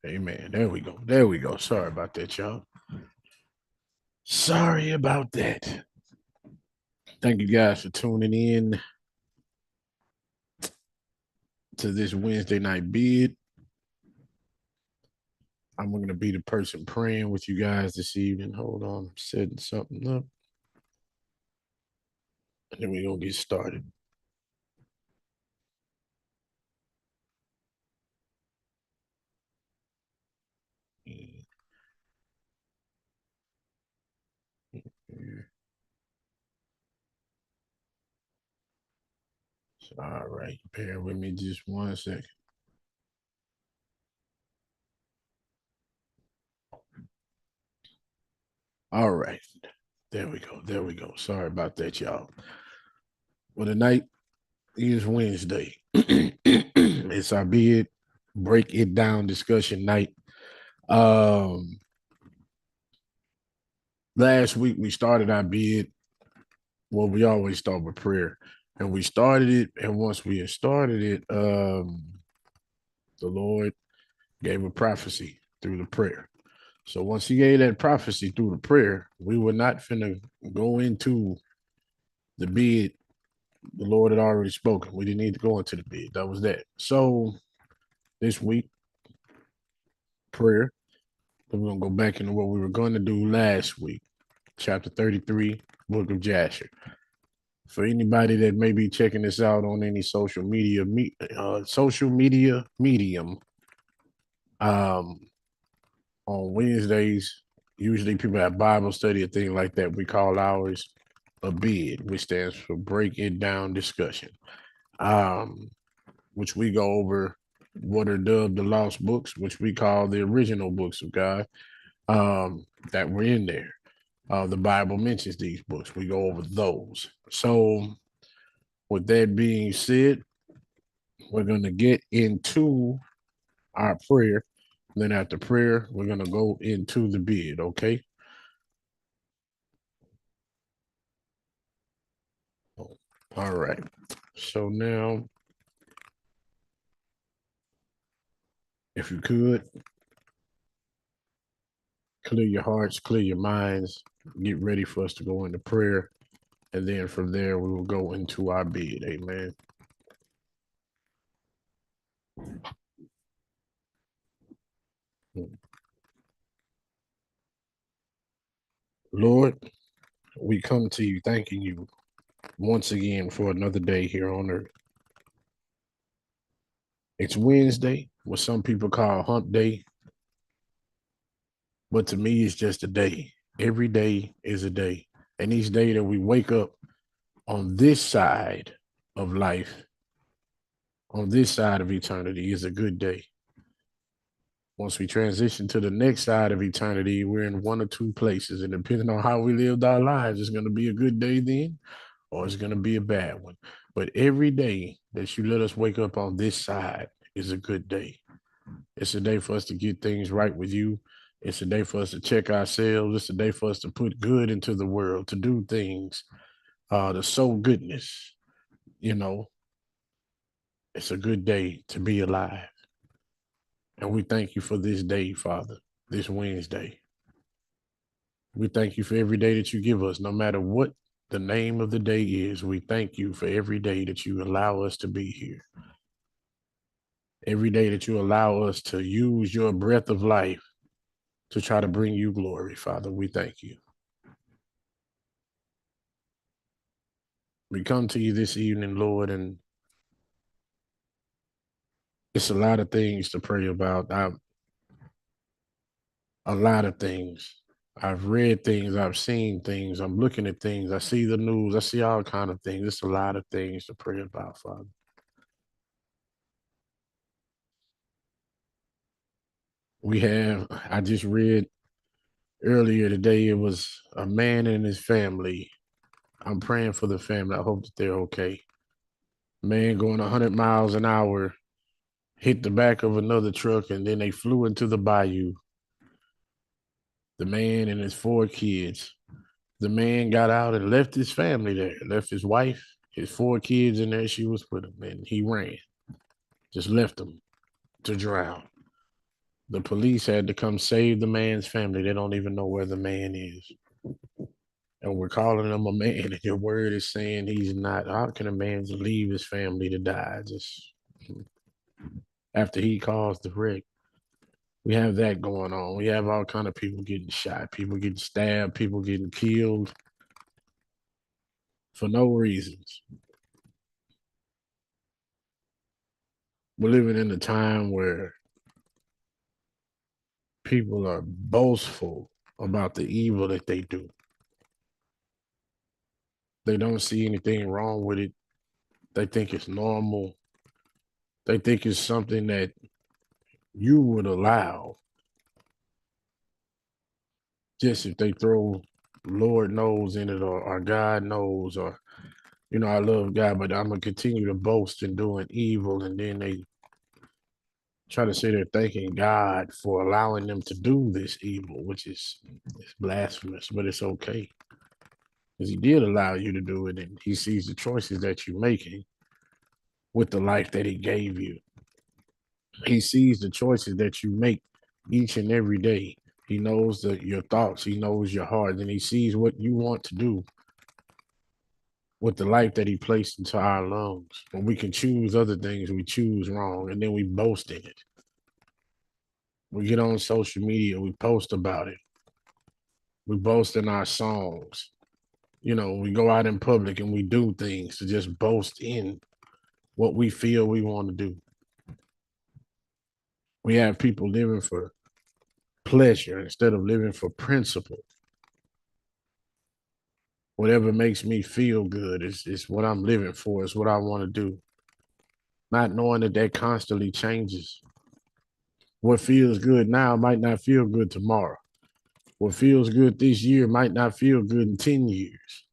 Amen. There we go. There we go. Sorry about that, y'all. Sorry about that. Thank you guys for tuning in to this Wednesday night bid. I'm going to be the person praying with you guys this evening. Hold on, I'm setting something up. And then we're going to get started. All right, bear with me just 1 second. All right, there we go. There we go. Sorry about that, y'all. Well, tonight is Wednesday. It's our bid break it down discussion night. Last week we started our bid. Well, we always start with prayer, and we started it. And once we had started it, the Lord gave a prophecy through the prayer. So once He gave that prophecy through the prayer, we were not finna go into the bid. The Lord had already spoken. We didn't need to go into the bid. That was that. So this week, prayer. We're gonna go back into what we were going to do last week, chapter 33, book of Jasher. For anybody that may be checking this out on any social media medium, um, on Wednesdays, usually people have Bible study or thing like that. We call ours a BID, which stands for Break It Down Discussion, which we go over what are dubbed the lost books, which we call the original books of God, that were in there. The Bible mentions these books. We go over those. So, with that being said, we're going to get into our prayer. Then, after prayer, we're going to go into the bid, okay? All right. So, now, if you could, clear your hearts, clear your minds, get ready for us to go into prayer. And then from there, we will go into our bid. Amen. Lord, we come to you thanking you once again for another day here on earth. It's Wednesday, what some people call hump day, but to me, it's just a day. Every day is a day. And each day that we wake up on this side of life, on this side of eternity, is a good day. Once we transition to the next side of eternity, we're in one or two places. And depending on how we lived our lives, it's going to be a good day then, or it's going to be a bad one. But every day that you let us wake up on this side is a good day. It's a day for us to get things right with you. It's a day for us to check ourselves. It's a day for us to put good into the world, to do things, to sow goodness. You know, it's a good day to be alive. And we thank you for this day, Father, this Wednesday. We thank you for every day that you give us, no matter what the name of the day is. We thank you for every day that you allow us to be here. Every day that you allow us to use your breath of life to try to bring you glory, Father. We thank you. We come to you this evening, Lord, and it's a lot of things to pray about. A lot of things. I've read things, I've seen things, I'm looking at things, I see the news, I see all kind of things. It's a lot of things to pray about, Father. I just read earlier today, it was a man and his family. I'm praying for the family. I hope that they're okay. Man going 100 miles an hour hit the back of another truck and then they flew into the bayou. The man and his four kids. The man got out and left his family there, left his wife, his four kids in there. She was with him, and he ran, just left them to drown. The police had to come save the man's family. They don't even know where the man is. And we're calling him a man, and your word is saying he's not. How can a man leave his family to die just after he caused the wreck? We have that going on. We have all kind of people getting shot, people getting stabbed, people getting killed for no reasons. We're living in a time where people are boastful about the evil that they do. They don't see anything wrong with it. They think it's normal. They think it's something that you would allow just if they throw Lord knows in it or God knows or I love God, but I'm gonna continue to boast in doing evil, and then they try to say they're thanking God for allowing them to do this evil, which is it's blasphemous, but it's okay because He did allow you to do it, and He sees the choices that you're making with the life that He gave you. He sees the choices that you make each and every day. He knows your thoughts. He knows your heart, and He sees what you want to do with the life that He placed into our lungs. When we can choose other things, we choose wrong, and then we boast in it. We get on social media, we post about it. We boast in our songs. We go out in public and we do things to just boast in what we feel we want to do. We have people living for pleasure instead of living for principle. Whatever makes me feel good is what I'm living for, is what I want to do. Not knowing that constantly changes. What feels good now might not feel good tomorrow. What feels good this year might not feel good in 10 years.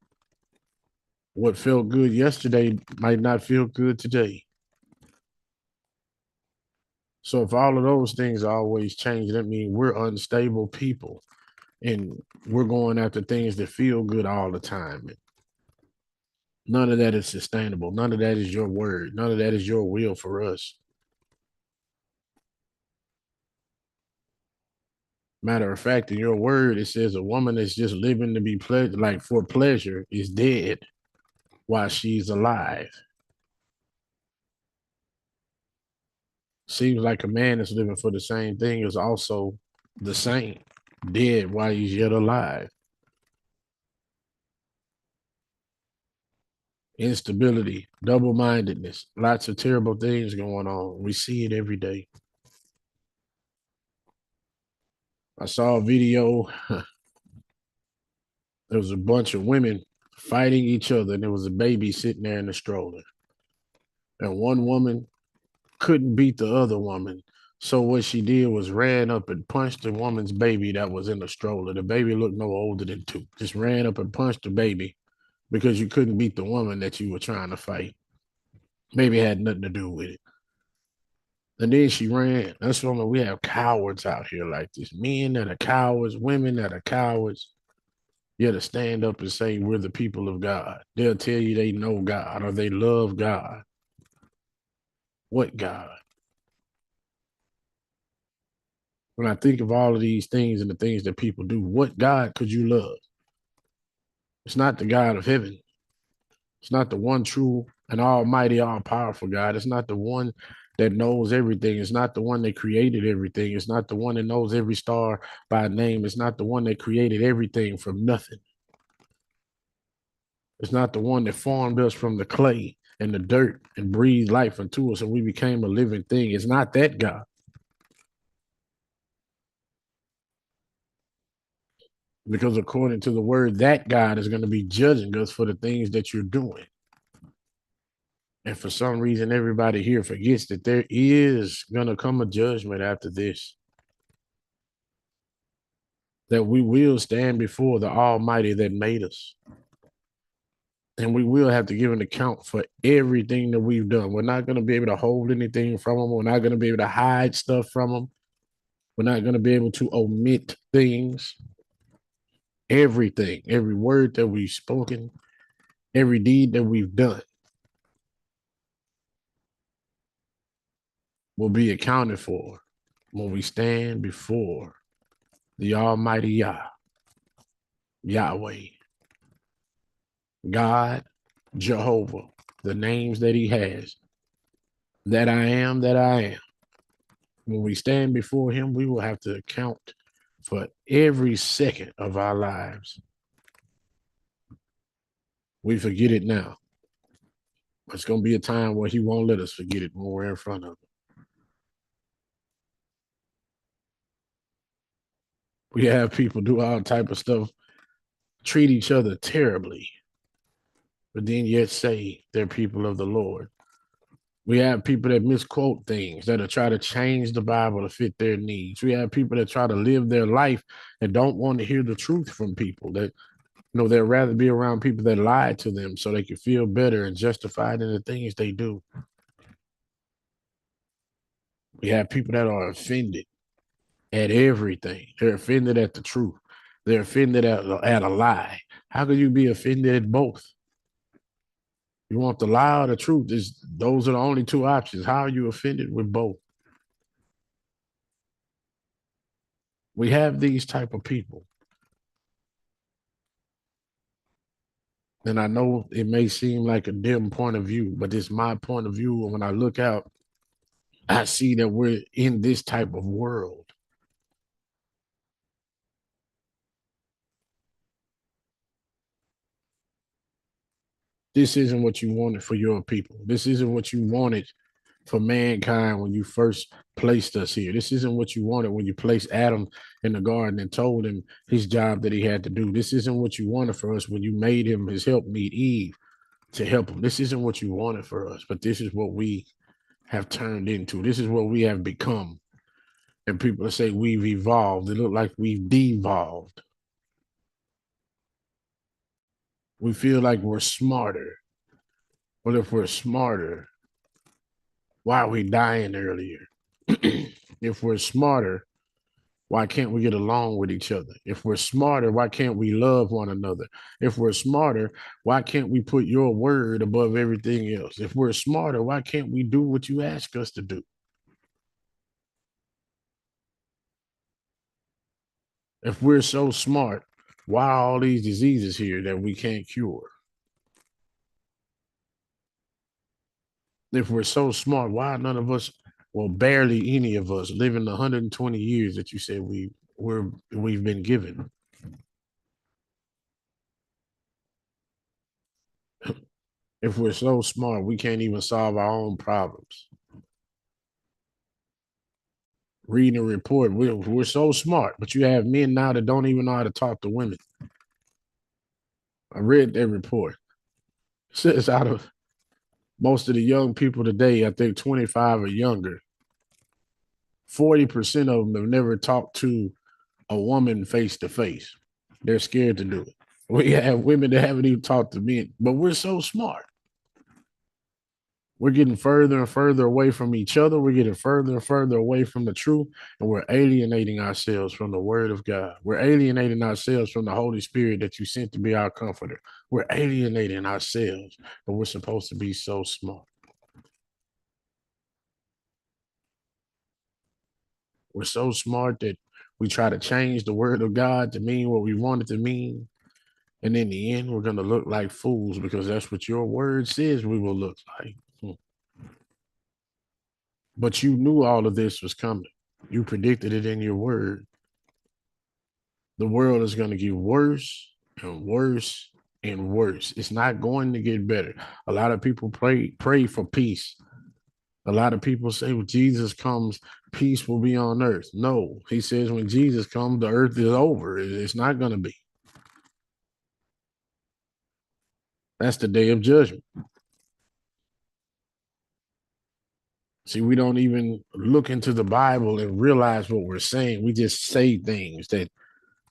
What felt good yesterday might not feel good today. So if all of those things are always changing, that means we're unstable people and we're going after things that feel good all the time. And none of that is sustainable. None of that is your word. None of that is your will for us. Matter of fact, in your word, it says a woman that's just living to be like for pleasure is dead while she's alive. Seems like a man that's living for the same thing is also the same, dead while he's yet alive. Instability, double-mindedness, lots of terrible things going on. We see it every day. I saw a video. There was a bunch of women fighting each other, and there was a baby sitting there in the stroller. And one woman couldn't beat the other woman. So what she did was ran up and punched the woman's baby that was in the stroller. The baby looked no older than 2. Just ran up and punched the baby because you couldn't beat the woman that you were trying to fight. Maybe it had nothing to do with it. And then she ran. That's why we have cowards out here like this. Men that are cowards, women that are cowards. You have to stand up and say, we're the people of God. They'll tell you they know God or they love God. What God? When I think of all of these things and the things that people do, what God could you love? It's not the God of heaven. It's not the one true and almighty, all-powerful God. It's not the one that knows everything. It's not the one that created everything. It's not the one that knows every star by name. It's not the one that created everything from nothing. It's not the one that formed us from the clay and the dirt and breathed life into us and we became a living thing. It's not that God. Because according to the word, that God is going to be judging us for the things that you're doing. And for some reason, everybody here forgets that there is going to come a judgment after this. That we will stand before the Almighty that made us. And we will have to give an account for everything that we've done. We're not going to be able to hold anything from them. We're not going to be able to hide stuff from them. We're not going to be able to omit things. Everything, every word that we've spoken, every deed that we've done will be accounted for. when we stand before the Almighty Yahweh, God, Jehovah, the names that he has, that I am, that I am. When we stand before him, we will have to account for every second of our lives. We forget it now. But it's going to be a time where he won't let us forget it when we're in front of him. We have people do all type of stuff, treat each other terribly, but then yet say they're people of the Lord. We have people that misquote things, that are try to change the Bible to fit their needs. We have people that try to live their life and don't want to hear the truth from people. That they'd rather be around people that lie to them so they can feel better and justified in the things they do. We have people that are offended at everything. They're offended at the truth. They're offended at a lie. How could you be offended at both? You want the lie or the truth? Those are the only two options. How are you offended with both? We have these type of people. And I know it may seem like a dim point of view, but it's my point of view. And when I look out, I see that we're in this type of world. This isn't what you wanted for your people. This isn't what you wanted for mankind when you first placed us here. This isn't what you wanted when you placed Adam in the garden and told him his job that he had to do. This isn't what you wanted for us when you made him his helpmeet Eve to help him. This isn't what you wanted for us, but this is what we have turned into. This is what we have become. And people say we've evolved. It look like we've devolved. We feel like we're smarter. Well, if we're smarter, why are we dying earlier? If we're smarter, why can't we get along with each other? If we're smarter, why can't we love one another? If we're smarter, why can't we put your word above everything else? If we're smarter, why can't we do what you ask us to do? If we're so smart, why are all these diseases here that we can't cure? If we're so smart, why none of us, well, barely any of us, living the 120 years that you said we've been given? If we're so smart, we can't even solve our own problems. Reading a report, we're so smart, but you have men now that don't even know how to talk to women. I read that report. It says out of most of the young people today, I think 25 or younger, 40% of them have never talked to a woman face to face. They're scared to do it. We have women that haven't even talked to men, but we're so smart. We're getting further and further away from each other. We're getting further and further away from the truth, and we're alienating ourselves from the word of God. We're alienating ourselves from the Holy Spirit that you sent to be our comforter. We're alienating ourselves, but we're supposed to be so smart. We're so smart that we try to change the word of God to mean what we want it to mean. And in the end, we're going to look like fools because that's what your word says we will look like. But you knew all of this was coming. You predicted it in your word. The world is going to get worse and worse and worse. It's not going to get better. A lot of people pray for peace. A lot of people say when Jesus comes, peace will be on earth. No, he says when Jesus comes, the earth is over. It's not going to be. That's the day of judgment. See, we don't even look into the Bible and realize what we're saying. We just say things that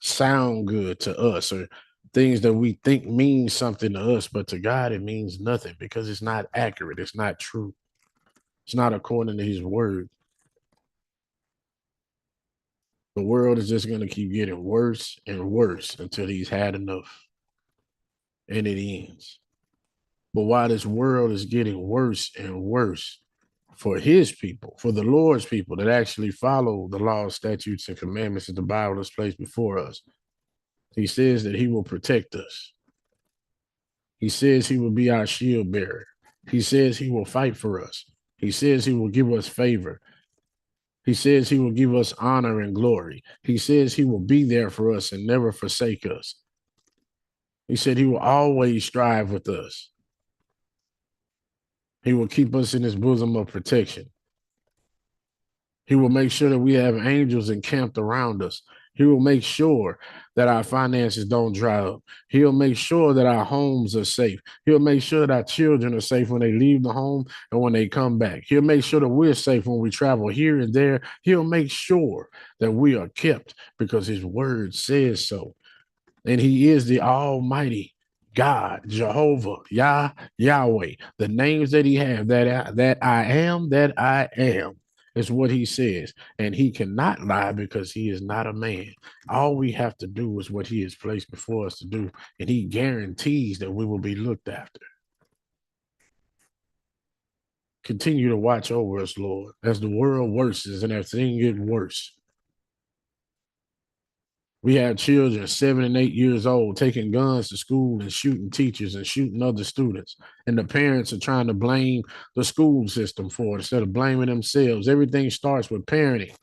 sound good to us or things that we think mean something to us, but to God, it means nothing because it's not accurate. It's not true. It's not according to his word. The world is just going to keep getting worse and worse until he's had enough and it ends. But while this world is getting worse and worse, for his people, for the Lord's people that actually follow the laws, statutes, and commandments that the Bible has placed before us. He says that he will protect us. He says he will be our shield bearer. He says he will fight for us. He says he will give us favor. He says he will give us honor and glory. He says he will be there for us and never forsake us. He said he will always strive with us. He will keep us in his bosom of protection. He will make sure that we have angels encamped around us. He will make sure that our finances don't dry up. He'll make sure that our homes are safe. He'll make sure that our children are safe when they leave the home and when they come back. He'll make sure that we're safe when we travel here and there. He'll make sure that we are kept because his word says so. And he is the Almighty God, Jehovah, Yahweh. The names that he has, that I am, is what he says. And he cannot lie because he is not a man. All we have to do is what he has placed before us to do. And he guarantees that we will be looked after. Continue to watch over us, Lord, as the world worsens and as things get worse. We have children 7 and 8 years old taking guns to school and shooting teachers and shooting other students. And the parents are trying to blame the school system for it instead of blaming themselves. Everything starts with parenting.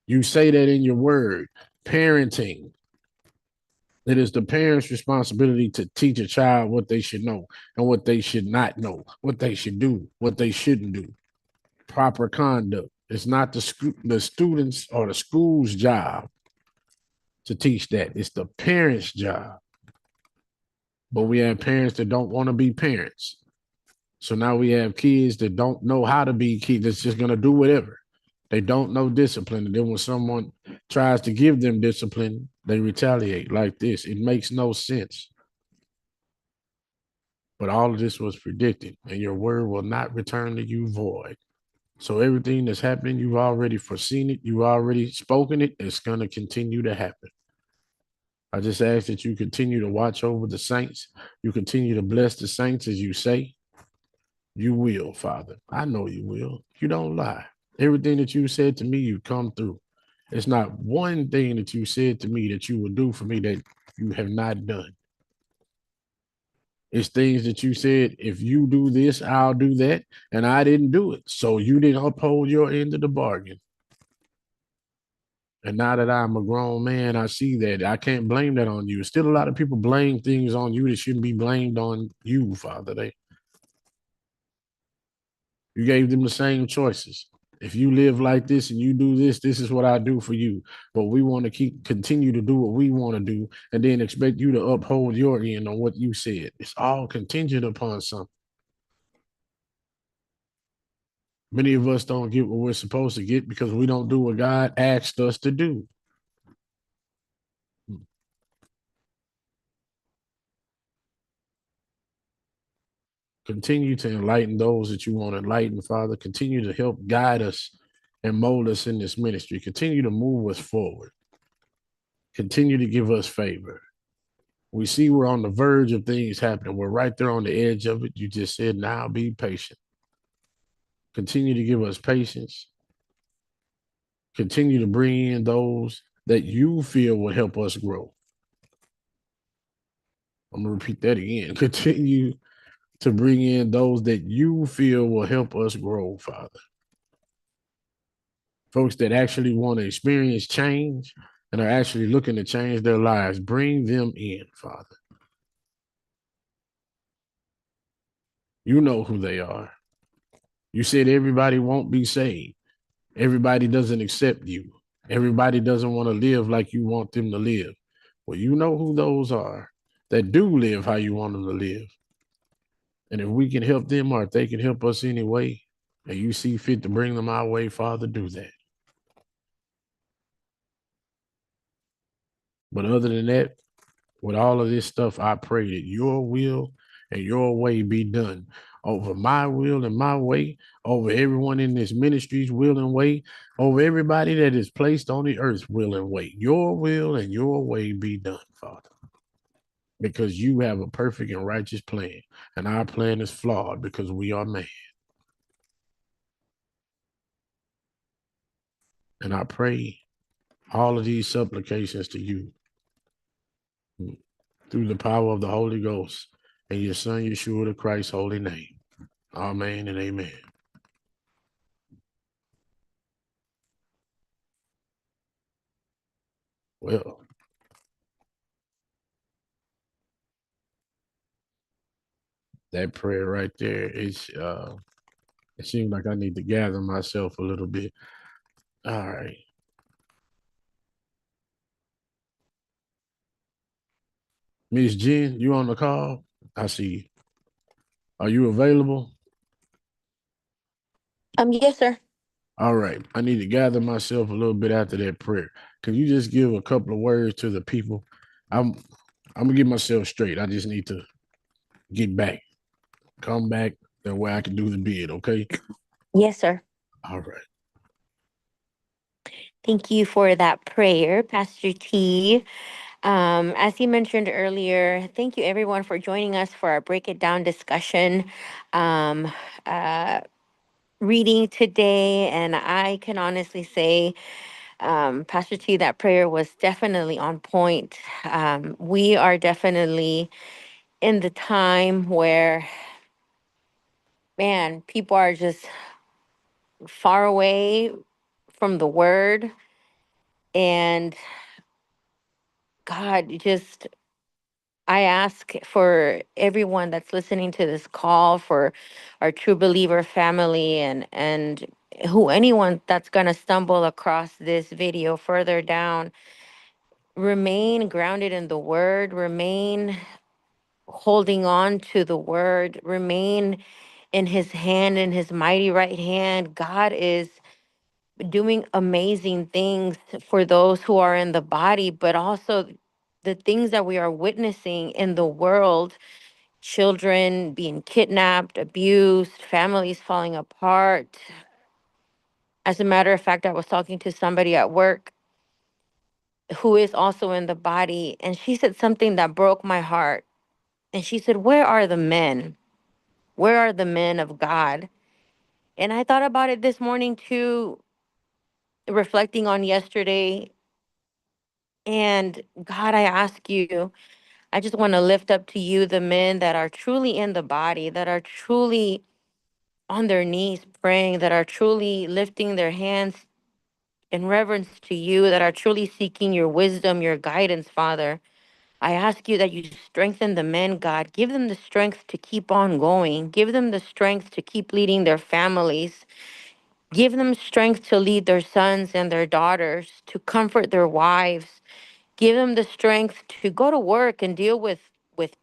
You say that in your word, parenting. It is the parent's responsibility to teach a child what they should know and what they should not know, what they should do, what they shouldn't do. Proper conduct. It's not the students or the school's job to teach that. It's the parents' job. But we have parents that don't want to be parents. So now we have kids that don't know how to be kids, that's just going to do whatever. They don't know discipline. And then when someone tries to give them discipline, they retaliate like this. It makes no sense. But all of this was predicted, and your word will not return to you void. So everything that's happening, you've already foreseen it. You've already spoken it. It's going to continue to happen. I just ask that you continue to watch over the saints. You continue to bless the saints as you say. You will, Father. I know you will. You don't lie. Everything that you said to me, you come through. It's not one thing that you said to me that you will do for me that you have not done. It's things that you said, if you do this, I'll do that. And I didn't do it. So you didn't uphold your end of the bargain. And now that I'm a grown man, I see that. I can't blame that on you. Still a lot of people blame things on you that shouldn't be blamed on you, Father. You gave them the same choices. If you live like this and you do this, this is what I do for you. But we want to continue to do what we want to do and then expect you to uphold your end on what you said. It's all contingent upon something. Many of us don't get what we're supposed to get because we don't do what God asked us to do. Continue to enlighten those that you want to enlighten, Father. Continue to help guide us and mold us in this ministry. Continue to move us forward. Continue to give us favor. We see we're on the verge of things happening. We're right there on the edge of it. You just said, now be patient. Continue to give us patience. Continue to bring in those that you feel will help us grow. I'm going to repeat that again. Continue to bring in those that you feel will help us grow, Father. Folks that actually want to experience change and are actually looking to change their lives, bring them in, Father. You know who they are. You said everybody won't be saved. Everybody doesn't accept you. Everybody doesn't want to live like you want them to live. Well, you know who those are that do live how you want them to live. And if we can help them or if they can help us anyway, and you see fit to bring them our way, Father, do that. But other than that, with all of this stuff, I pray that your will and your way be done over my will and my way, over everyone in this ministry's will and way, over everybody that is placed on the earth's will and way. Your will and your way be done, Father. Because you have a perfect and righteous plan, and our plan is flawed because we are man. And I pray all of these supplications to you through the power of the Holy Ghost and your Son, Yeshua the Christ's holy name. Amen and amen. Well, that prayer right there is it seems like I need to gather myself a little bit. All right. Miss Jen, you on the call? I see you. Are you available? Yes, sir. All right. I need to gather myself a little bit after that prayer. Can you just give a couple of words to the people? I'm gonna get myself straight. I just need to get back, come back, that way I can do the bid, okay? Yes, sir. All right. Thank you for that prayer, Pastor T. As he mentioned earlier, thank you everyone for joining us for our Break It Down discussion um, uh, reading today. And I can honestly say, Pastor T, that prayer was definitely on point. We are definitely in the time where, man, people are just far away from the word. And God, just I ask for everyone that's listening to this call, for our true believer family, and who anyone that's gonna stumble across this video further down, remain grounded in the word, remain holding on to the word, remain in his hand, in his mighty right hand. God is doing amazing things for those who are in the body, but also the things that we are witnessing in the world, children being kidnapped, abused, families falling apart. As a matter of fact, I was talking to somebody at work who is also in the body, and she said something that broke my heart. And she said, "Where are the men? Where are the men of God?" And I thought about it this morning too, reflecting on yesterday. And God, I ask you, I just want to lift up to you the men that are truly in the body, that are truly on their knees praying, that are truly lifting their hands in reverence to you, that are truly seeking your wisdom, your guidance, Father. I ask you that you strengthen the men, God. Give them the strength to keep on going. Give them the strength to keep leading their families. Give them strength to lead their sons and their daughters, to comfort their wives. Give them the strength to go to work and deal with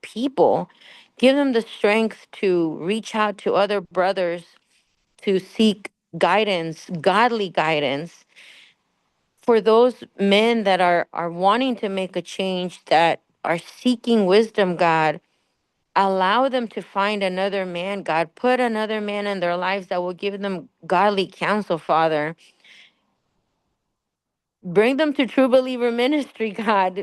people. Give them the strength to reach out to other brothers, to seek guidance, godly guidance. For those men that are wanting to make a change, that are seeking wisdom, God, allow them to find another man, God. Put another man in their lives that will give them godly counsel, Father. Bring them to True Believer Ministry, God.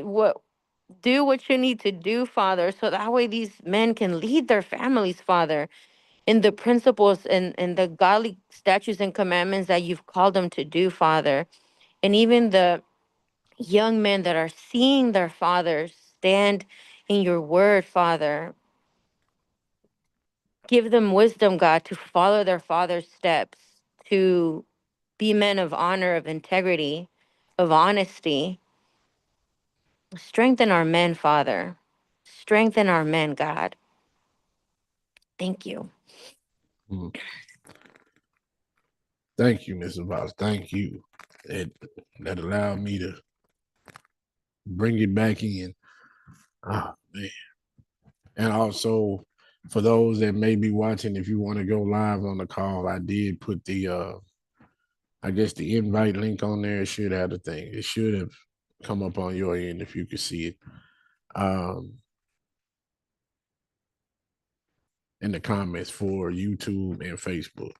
Do what you need to do, Father, so that way these men can lead their families, Father, in the principles and the godly statutes and commandments that you've called them to do, Father. And even the young men that are seeing their fathers stand in your word, Father. Give them wisdom, God, to follow their father's steps, to be men of honor, of integrity, of honesty. Strengthen our men, Father. Strengthen our men, God. Thank you. Mm. Thank you, Mr. Voss. Thank you. That allowed me to bring it back in. Ah, man. And also, for those that may be watching, if you want to go live on the call, I did put the I guess the invite link on there. It should have the thing. It should have come up on your end if you could see it. Um in the comments for YouTube and Facebook.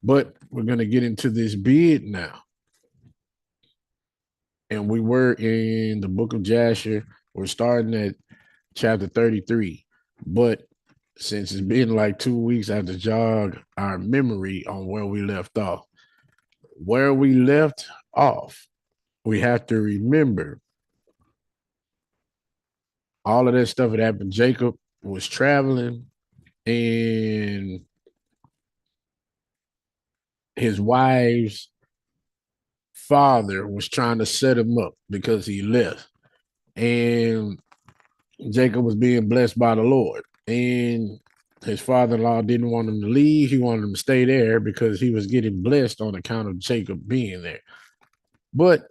But we're gonna get into this bid now. And we were in the book of Jasher. We're starting at chapter 33. But since it's been like 2 weeks, I have to jog our memory on where we left off. Where we left off. We have to remember all of that stuff that happened. Jacob was traveling, and his wife's father was trying to set him up because he left. And Jacob was being blessed by the Lord. And his father-in-law didn't want him to leave. He wanted him to stay there because he was getting blessed on account of Jacob being there. But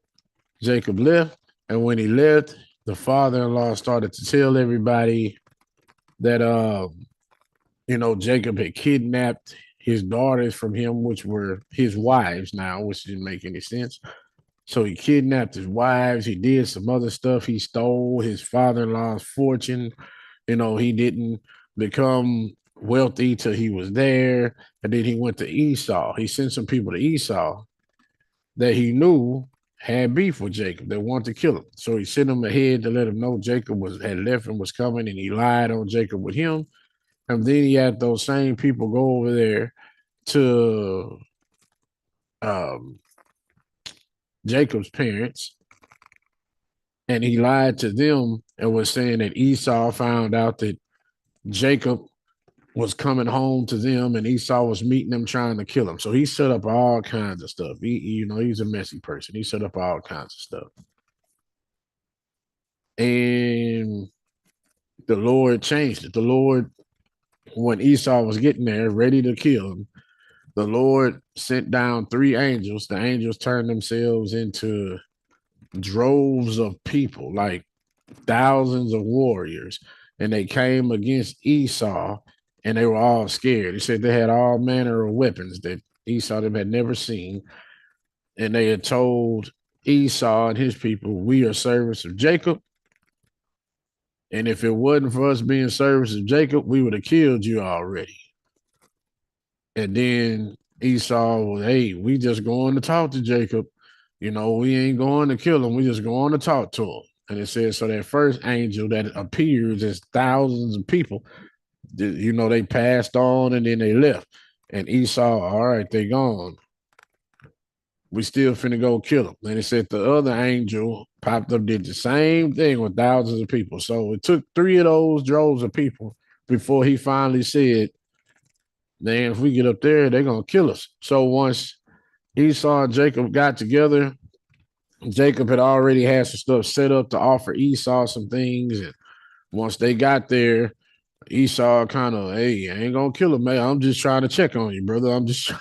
Jacob left. And when he left, the father-in-law started to tell everybody that Jacob had kidnapped his daughters from him, which were his wives now, which didn't make any sense. So he kidnapped his wives. He did some other stuff. He stole his father-in-law's fortune. He didn't become wealthy till he was there. And then he went to Esau. He sent some people to Esau that he knew had beef with Jacob. They wanted to kill him. So he sent them ahead to let him know Jacob had left and was coming, and he lied on Jacob with him. And then he had those same people go over there to um, Jacob's parents, and he lied to them and was saying that Esau found out that Jacob was coming home to them, and Esau was meeting them trying to kill him. So he set up all kinds of stuff. He's a messy person. He set up all kinds of stuff. And the Lord changed it. The Lord, when Esau was getting there, ready to kill him, the Lord sent down 3 angels. The angels turned themselves into droves of people, like thousands of warriors, and they came against Esau, and they were all scared. He said they had all manner of weapons that Esau them had never seen, and they had told Esau and his people, "We are servants of Jacob, and if it wasn't for us being servants of Jacob, we would have killed you already." And then Esau was, "Hey, we just going to talk to Jacob. We ain't going to kill him. We just going to talk to him." And it says, so that first angel that appears as thousands of people, they passed on and then they left. And Esau, all right, they gone. We still finna go kill them. And it said the other angel popped up, did the same thing with thousands of people. So it took 3 of those droves of people before he finally said, "Man, if we get up there, they're gonna kill us." So once Esau and Jacob got together, Jacob had already had some stuff set up to offer Esau some things. And once they got there, Esau kind of, "Hey, I ain't gonna kill him, man. I'm just trying to check on you, brother. I'm just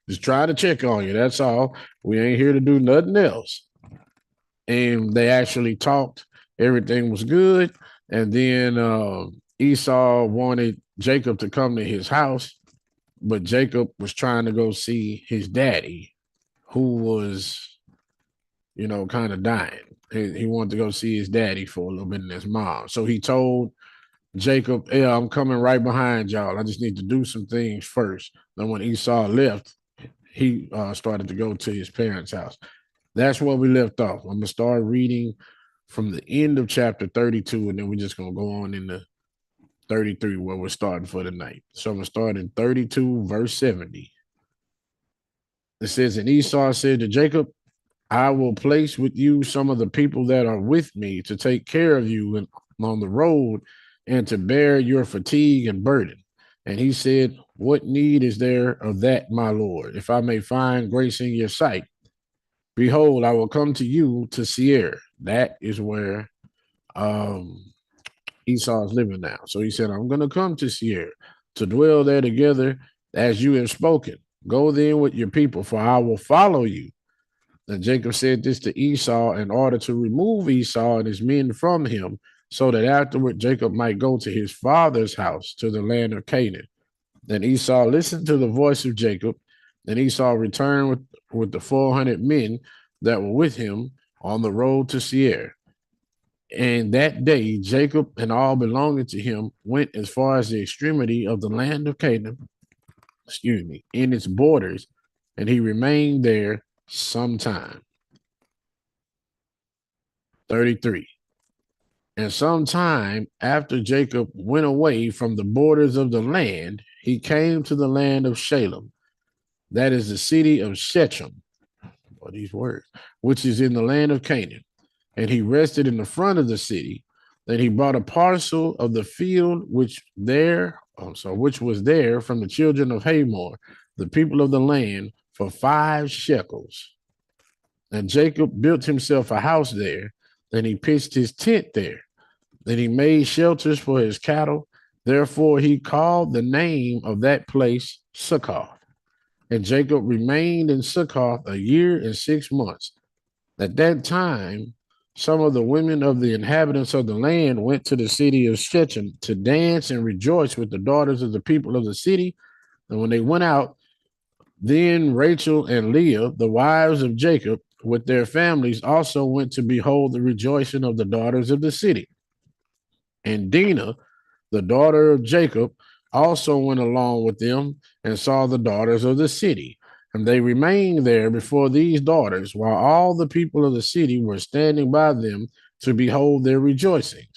just trying to check on you. That's all. We ain't here to do nothing else." And they actually talked. Everything was good. And then Esau wanted Jacob to come to his house, but Jacob was trying to go see his daddy, who was, kind of dying. He wanted to go see his daddy for a little bit and his mom. So he told Jacob, "Yeah, I'm coming right behind y'all. I just need to do some things first." Then when Esau left, he started to go to his parents' house. That's where we left off. I'm going to start reading from the end of chapter 32, and then we're just going to go on into 33, where we're starting for the night. So I'm going to start in 32, verse 70. It says, "And Esau said to Jacob, I will place with you some of the people that are with me to take care of you on the road and to bear your fatigue and burden." And he said, "What need is there of that, my Lord, if I may find grace in your sight? Behold, I will come to you to Seir." That is where Esau is living now. So he said, "I'm going to come to Seir to dwell there together as you have spoken. Go then with your people, for I will follow you." And Jacob said this to Esau in order to remove Esau and his men from him, so that afterward Jacob might go to his father's house to the land of Canaan. Then Esau listened to the voice of Jacob, and Esau returned with the 400 men that were with him on the road to Seir. And that day Jacob and all belonging to him went as far as the extremity of the land of Canaan, in its borders, and he remained there some time. 33. And some time after Jacob went away from the borders of the land, he came to the land of Shalem, that is the city of Shechem. or these words, which is in the land of Canaan. And he rested in the front of the city. Then he bought a parcel of the field which was there from the children of Hamor, the people of the land, for 5 shekels. And Jacob built himself a house there. Then he pitched his tent there. Then he made shelters for his cattle. Therefore, he called the name of that place Succoth. And Jacob remained in Succoth 1 year and 6 months. At that time, some of the women of the inhabitants of the land went to the city of Shechem to dance and rejoice with the daughters of the people of the city. And when they went out, then Rachel and Leah, the wives of Jacob, with their families, also went to behold the rejoicing of the daughters of the city. And Dinah, the daughter of Jacob, also went along with them and saw the daughters of the city. And they remained there before these daughters, while all the people of the city were standing by them to behold their rejoicings.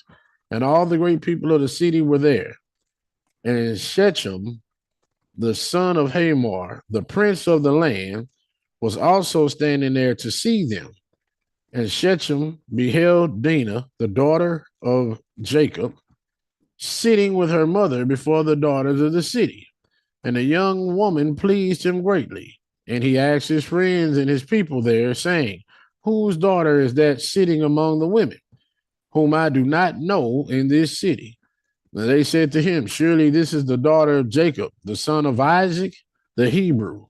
And all the great people of the city were there. And Shechem, the son of Hamor, the prince of the land, was also standing there to see them. And Shechem beheld Dinah, the daughter of Jacob, sitting with her mother before the daughters of the city. And the young woman pleased him greatly. And he asked his friends and his people there, saying, whose daughter is that sitting among the women, whom I do not know in this city? And they said to him, surely this is the daughter of Jacob, the son of Isaac, the Hebrew,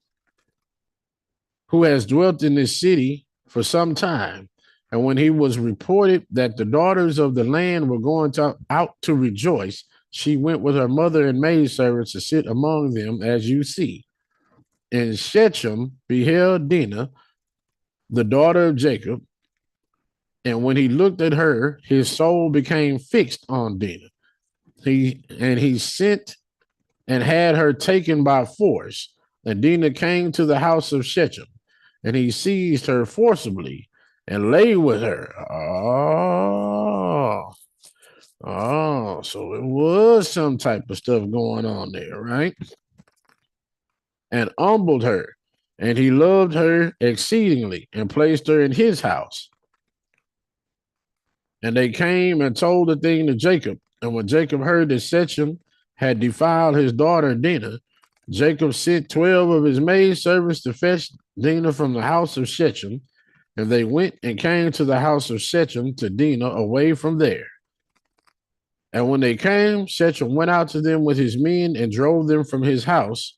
who has dwelt in this city for some time. And when he was reported that the daughters of the land were going out to rejoice, she went with her mother and maidservants to sit among them, as you see. And Shechem beheld Dinah, the daughter of Jacob, and when he looked at her, his soul became fixed on Dinah. He sent and had her taken by force. And Dinah came to the house of Shechem, and he seized her forcibly and lay with her. So it was some type of stuff going on there, right? And humbled her, and he loved her exceedingly and placed her in his house. And they came and told the thing to Jacob. And when Jacob heard that Shechem had defiled his daughter Dinah, Jacob sent 12 of his maidservants to fetch Dinah from the house of Shechem. And they went and came to the house of Shechem to Dinah away from there. And when they came, Shechem went out to them with his men and drove them from his house.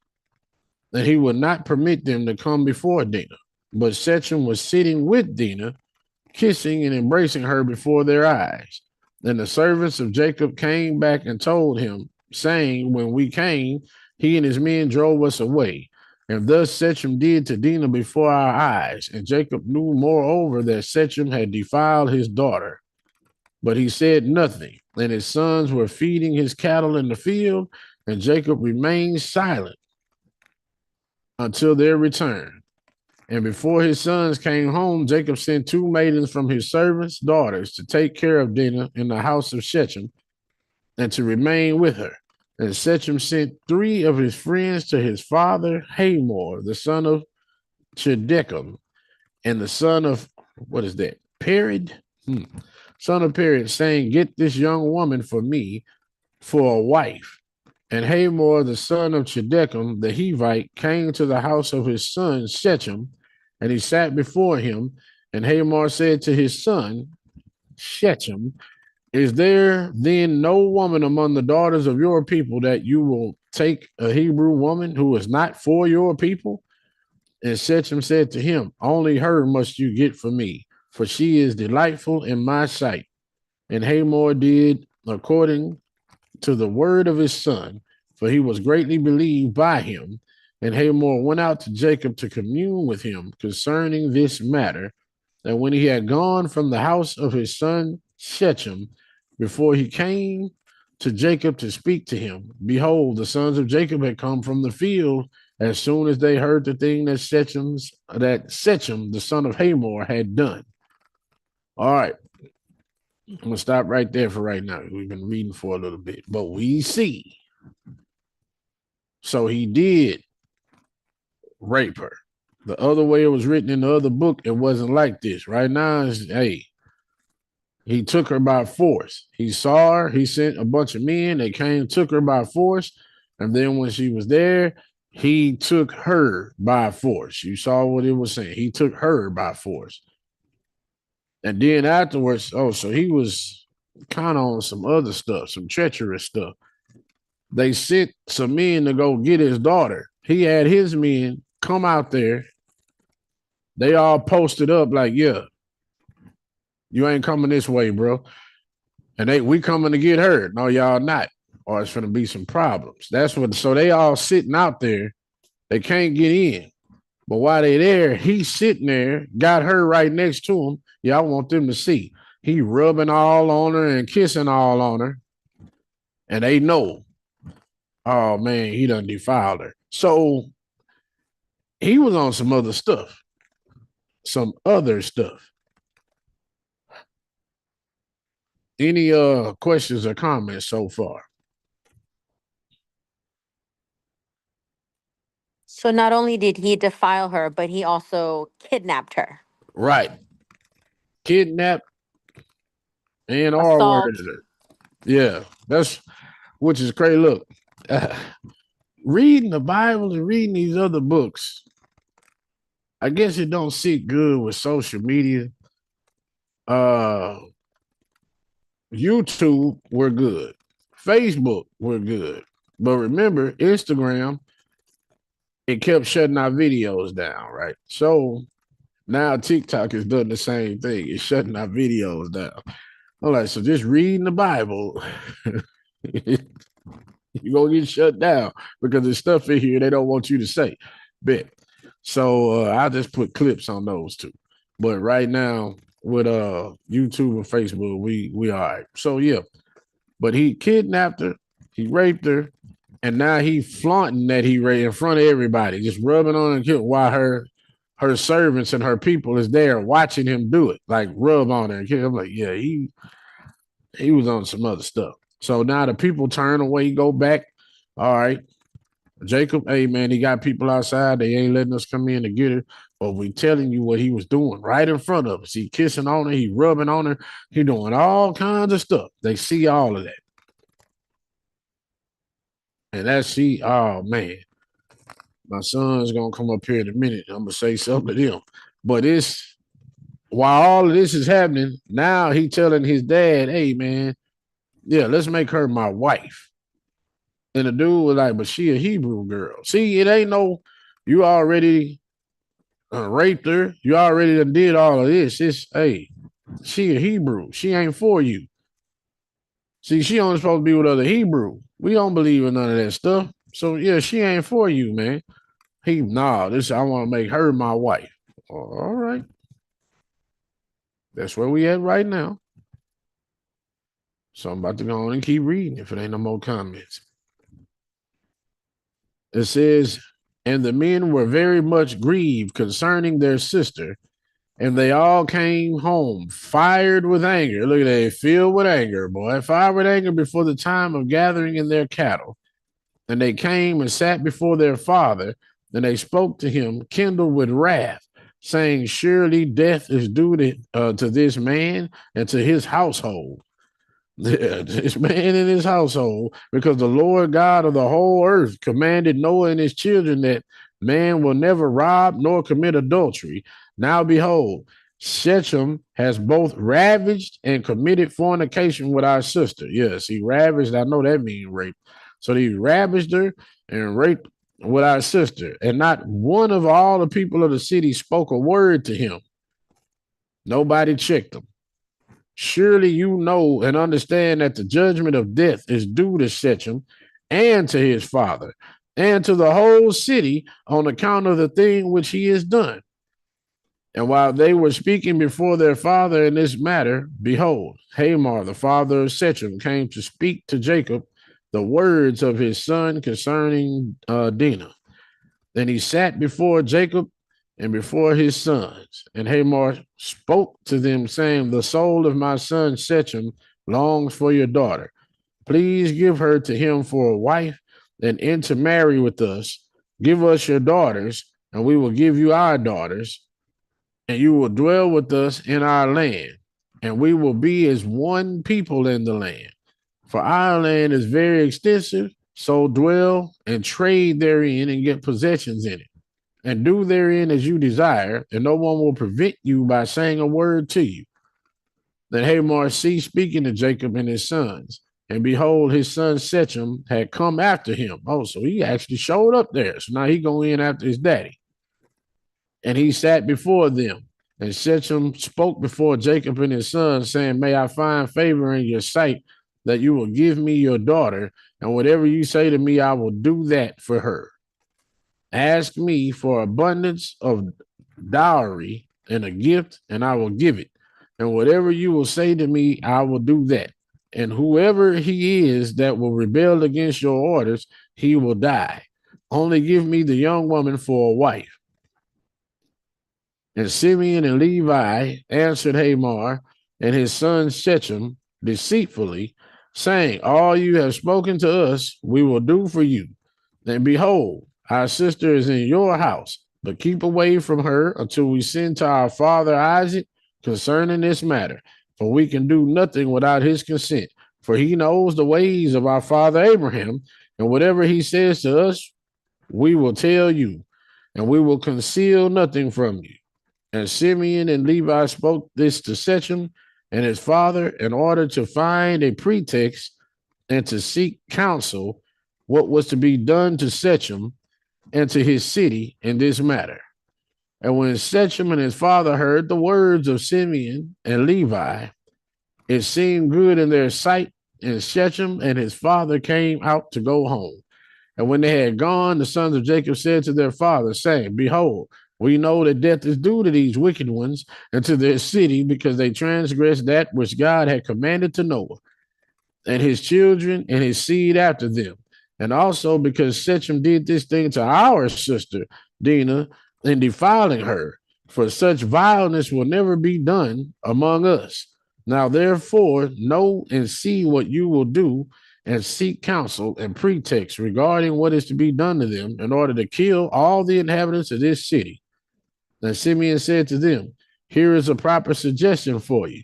And he would not permit them to come before Dinah. But Shechem was sitting with Dinah, kissing and embracing her before their eyes. Then the servants of Jacob came back and told him, saying, when we came, he and his men drove us away. And thus Shechem did to Dinah before our eyes. And Jacob knew moreover that Shechem had defiled his daughter. But he said nothing. And his sons were feeding his cattle in the field, and Jacob remained silent until their return. And before his sons came home, Jacob sent 2 maidens from his servants' daughters to take care of Dinah in the house of Shechem and to remain with her. And Shechem sent 3 of his friends to his father Hamor, the son of Chedechem, and the son of, what is that, Pered? Son of Pered, saying, get this young woman for me for a wife. And Hamor, the son of Chedechem, the Hivite, came to the house of his son Shechem, and he sat before him. And Hamor said to his son Shechem, is there then no woman among the daughters of your people that you will take a Hebrew woman who is not for your people? And Shechem said to him, only her must you get for me, for she is delightful in my sight. And Hamor did according to the word of his son, for he was greatly believed by him. And Hamor went out to Jacob to commune with him concerning this matter. And when he had gone from the house of his son Shechem, before he came to Jacob to speak to him, behold, the sons of Jacob had come from the field as soon as they heard the thing that Shechem, the son of Hamor, had done. All right. I'm going to stop right there for right now. We've been reading for a little bit, but we see. So he did rape her. The other way it was written in the other book, it wasn't like this. Right now, it's, hey, he took her by force. He saw her. He sent a bunch of men. They came, took her by force. And then when she was there, he took her by force. You saw what it was saying. He took her by force. And then afterwards, oh, so he was kind of on some other stuff, some treacherous stuff. They sent some men to go get his daughter. He had his men come out there. They all posted up like, yeah, you ain't coming this way, bro. And we coming to get her. No, y'all not. Or it's gonna be some problems. That's what so they all sitting out there. They can't get in. But while they there, he's sitting there, got her right next to him. Yeah, I want them to see. He rubbing all on her and kissing all on her. And they know, oh man, he done defiled her. So he was on some other stuff. Some other stuff. Any questions or comments so far? So not only did he defile her, but he also kidnapped her. Right. Kidnap and R worded Assault. her. Yeah, that's which is crazy. Look, reading the Bible and reading these other books, I guess it don't sit good with social media. Uh, YouTube, we're good. Facebook, we're good. But remember, Instagram, it kept shutting our videos down, right? So now TikTok is doing the same thing. It's shutting our videos down. I'm like, so just reading the Bible, you're going to get shut down because there's stuff in here they don't want you to say. Bet. So I just put clips on those two. But right now, with YouTube and Facebook, we all right. So yeah. But he kidnapped her, he raped her, and now he flaunting that he raped in front of everybody, just rubbing on her while her servants and her people is there watching him do it, like rub on her. I'm like, yeah, he was on some other stuff. So now the people turn away, go back. All right, Jacob, hey man, he got people outside. They ain't letting us come in to get her. But we telling you what he was doing right in front of us. He kissing on her, he rubbing on her, he doing all kinds of stuff. They see all of that. And that's she, oh man. My son's gonna come up here in a minute. I'm gonna say something to them. But it's while all of this is happening, now he telling his dad, hey man, yeah, let's make her my wife. And the dude was like, but she a Hebrew girl. See, it ain't no, you already raped her. You already done did all of this. It's, hey, she a Hebrew. She ain't for you. See, she only supposed to be with other Hebrew. We don't believe in none of that stuff. So yeah, she ain't for you, man. This I want to make her my wife. All right. That's where we at right now. So I'm about to go on and keep reading if it ain't no more comments. It says, and the men were very much grieved concerning their sister, and they all came home fired with anger. Look at that, filled with anger, boy. Fired with anger before the time of gathering in their cattle. And they came and sat before their father, and they spoke to him, kindled with wrath, saying, surely death is due to this man and to his household. This man and his household, because the Lord God of the whole earth commanded Noah and his children that man will never rob nor commit adultery. Now behold, Shechem has both ravaged and committed fornication with our sister. Yes, he ravaged. I know that means rape. So he ravaged her and raped with our sister. And not one of all the people of the city spoke a word to him. Nobody checked him. Surely you know and understand that the judgment of death is due to Shechem and to his father and to the whole city on account of the thing which he has done. And while they were speaking before their father in this matter, behold, Hamor, the father of Shechem, came to speak to Jacob the words of his son concerning Dinah. Then he sat before Jacob and before his sons. And Hamor spoke to them, saying, the soul of my son Shechem longs for your daughter. Please give her to him for a wife and intermarry with us. Give us your daughters, and we will give you our daughters, and you will dwell with us in our land, and we will be as one people in the land. For our land is very extensive, so dwell and trade therein and get possessions in it, and do therein as you desire, and no one will prevent you by saying a word to you. Then Hamor ceased speaking to Jacob and his sons. And behold, his son Shechem had come after him. Oh, so he actually showed up there. So now he going in after his daddy. And he sat before them. And Shechem spoke before Jacob and his sons, saying, May I find favor in your sight, that you will give me your daughter, and whatever you say to me, I will do that for her. Ask me for abundance of dowry and a gift, and I will give it. And whatever you will say to me, I will do that. And whoever he is that will rebel against your orders, he will die. Only give me the young woman for a wife. And Simeon and Levi answered Hamor and his son Shechem deceitfully, saying, All you have spoken to us, we will do for you. And behold, our sister is in your house, but keep away from her until we send to our father Isaac concerning this matter, for we can do nothing without his consent. For he knows the ways of our father Abraham, and whatever he says to us, we will tell you, and we will conceal nothing from you. And Simeon and Levi spoke this to Shechem and his father in order to find a pretext and to seek counsel what was to be done to Shechem and to his city in this matter. And when Shechem and his father heard the words of Simeon and Levi, it seemed good in their sight, and Shechem and his father came out to go home. And when they had gone, the sons of Jacob said to their father, saying, Behold, we know that death is due to these wicked ones and to their city, because they transgressed that which God had commanded to Noah, and his children and his seed after them. And also because Shechem did this thing to our sister Dinah in defiling her, for such vileness will never be done among us. Now therefore know and see what you will do, and seek counsel and pretext regarding what is to be done to them, in order to kill all the inhabitants of this city. Then Simeon said to them, Here is a proper suggestion for you.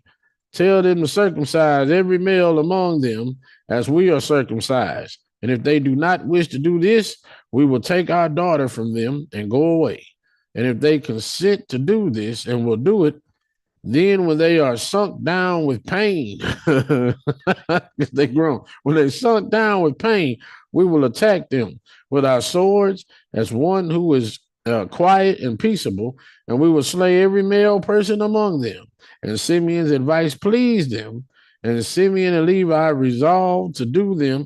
Tell them to circumcise every male among them as we are circumcised. And if they do not wish to do this, we will take our daughter from them and go away. And if they consent to do this and will do it, then when they are sunk down with pain, if they groan, when they sunk down with pain, we will attack them with our swords as one who is quiet and peaceable, and we will slay every male person among them. And Simeon's advice pleased them, and Simeon and Levi resolved to do to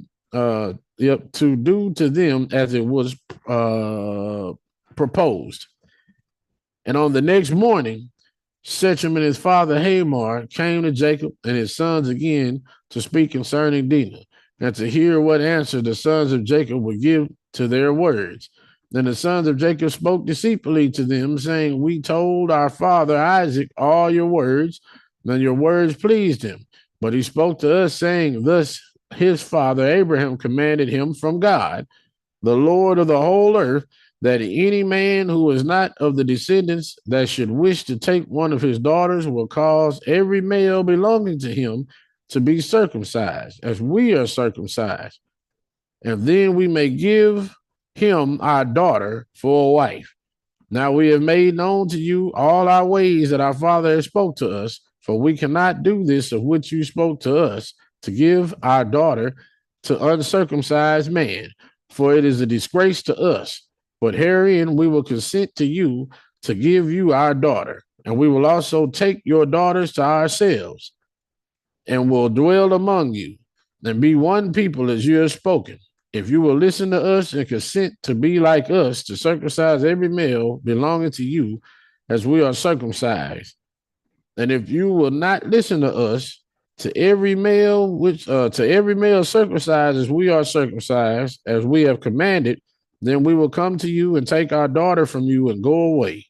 them as it was proposed. And on the next morning, Shechem and his father Hamor came to Jacob and his sons again to speak concerning Dinah, and to hear what answer the sons of Jacob would give to their words. Then the sons of Jacob spoke deceitfully to them, saying, We told our father Isaac all your words, and your words pleased him. But he spoke to us, saying, Thus his father Abraham commanded him from God, the Lord of the whole earth, that any man who is not of the descendants that should wish to take one of his daughters will cause every male belonging to him to be circumcised, as we are circumcised. And then we may give him our daughter for a wife. Now we have made known to you all our ways that our father has spoke to us, for we cannot do this of which you spoke to us, to give our daughter to uncircumcised man, for it is a disgrace to us. But herein we will consent to you to give you our daughter, and we will also take your daughters to ourselves, and will dwell among you, and be one people as you have spoken. If you will listen to us and consent to be like us, to circumcise every male belonging to you, as we are circumcised. And if you will not listen to us, to every male circumcised as we are circumcised, as we have commanded, then we will come to you and take our daughter from you and go away.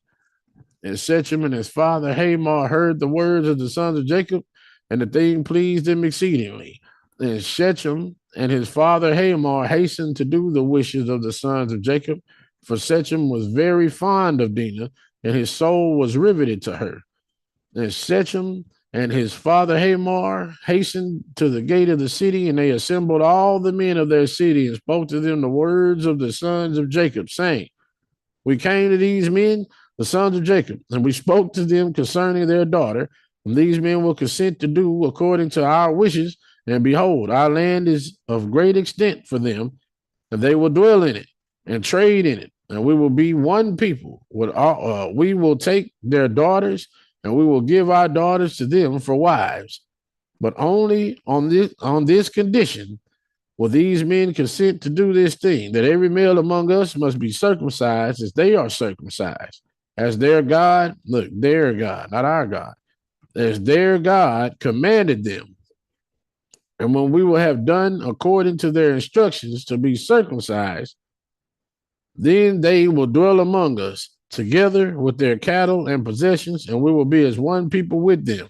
And Shechem and his father Hamor heard the words of the sons of Jacob, and the thing pleased them exceedingly. And Shechem and his father Hamor hastened to do the wishes of the sons of Jacob, for Shechem was very fond of Dinah, and his soul was riveted to her. And Shechem and his father Hamor hastened to the gate of the city, and they assembled all the men of their city and spoke to them the words of the sons of Jacob, saying, we came to these men, the sons of Jacob, and we spoke to them concerning their daughter, and these men will consent to do according to our wishes. And behold, our land is of great extent for them, and they will dwell in it and trade in it, and we will be one people. We will take their daughters, and we will give our daughters to them for wives, but only on this condition will these men consent to do this thing, that every male among us must be circumcised as they are circumcised, as their God, look, their God, not our God, as their God commanded them. And when we will have done according to their instructions to be circumcised, then they will dwell among us together with their cattle and possessions, and we will be as one people with them.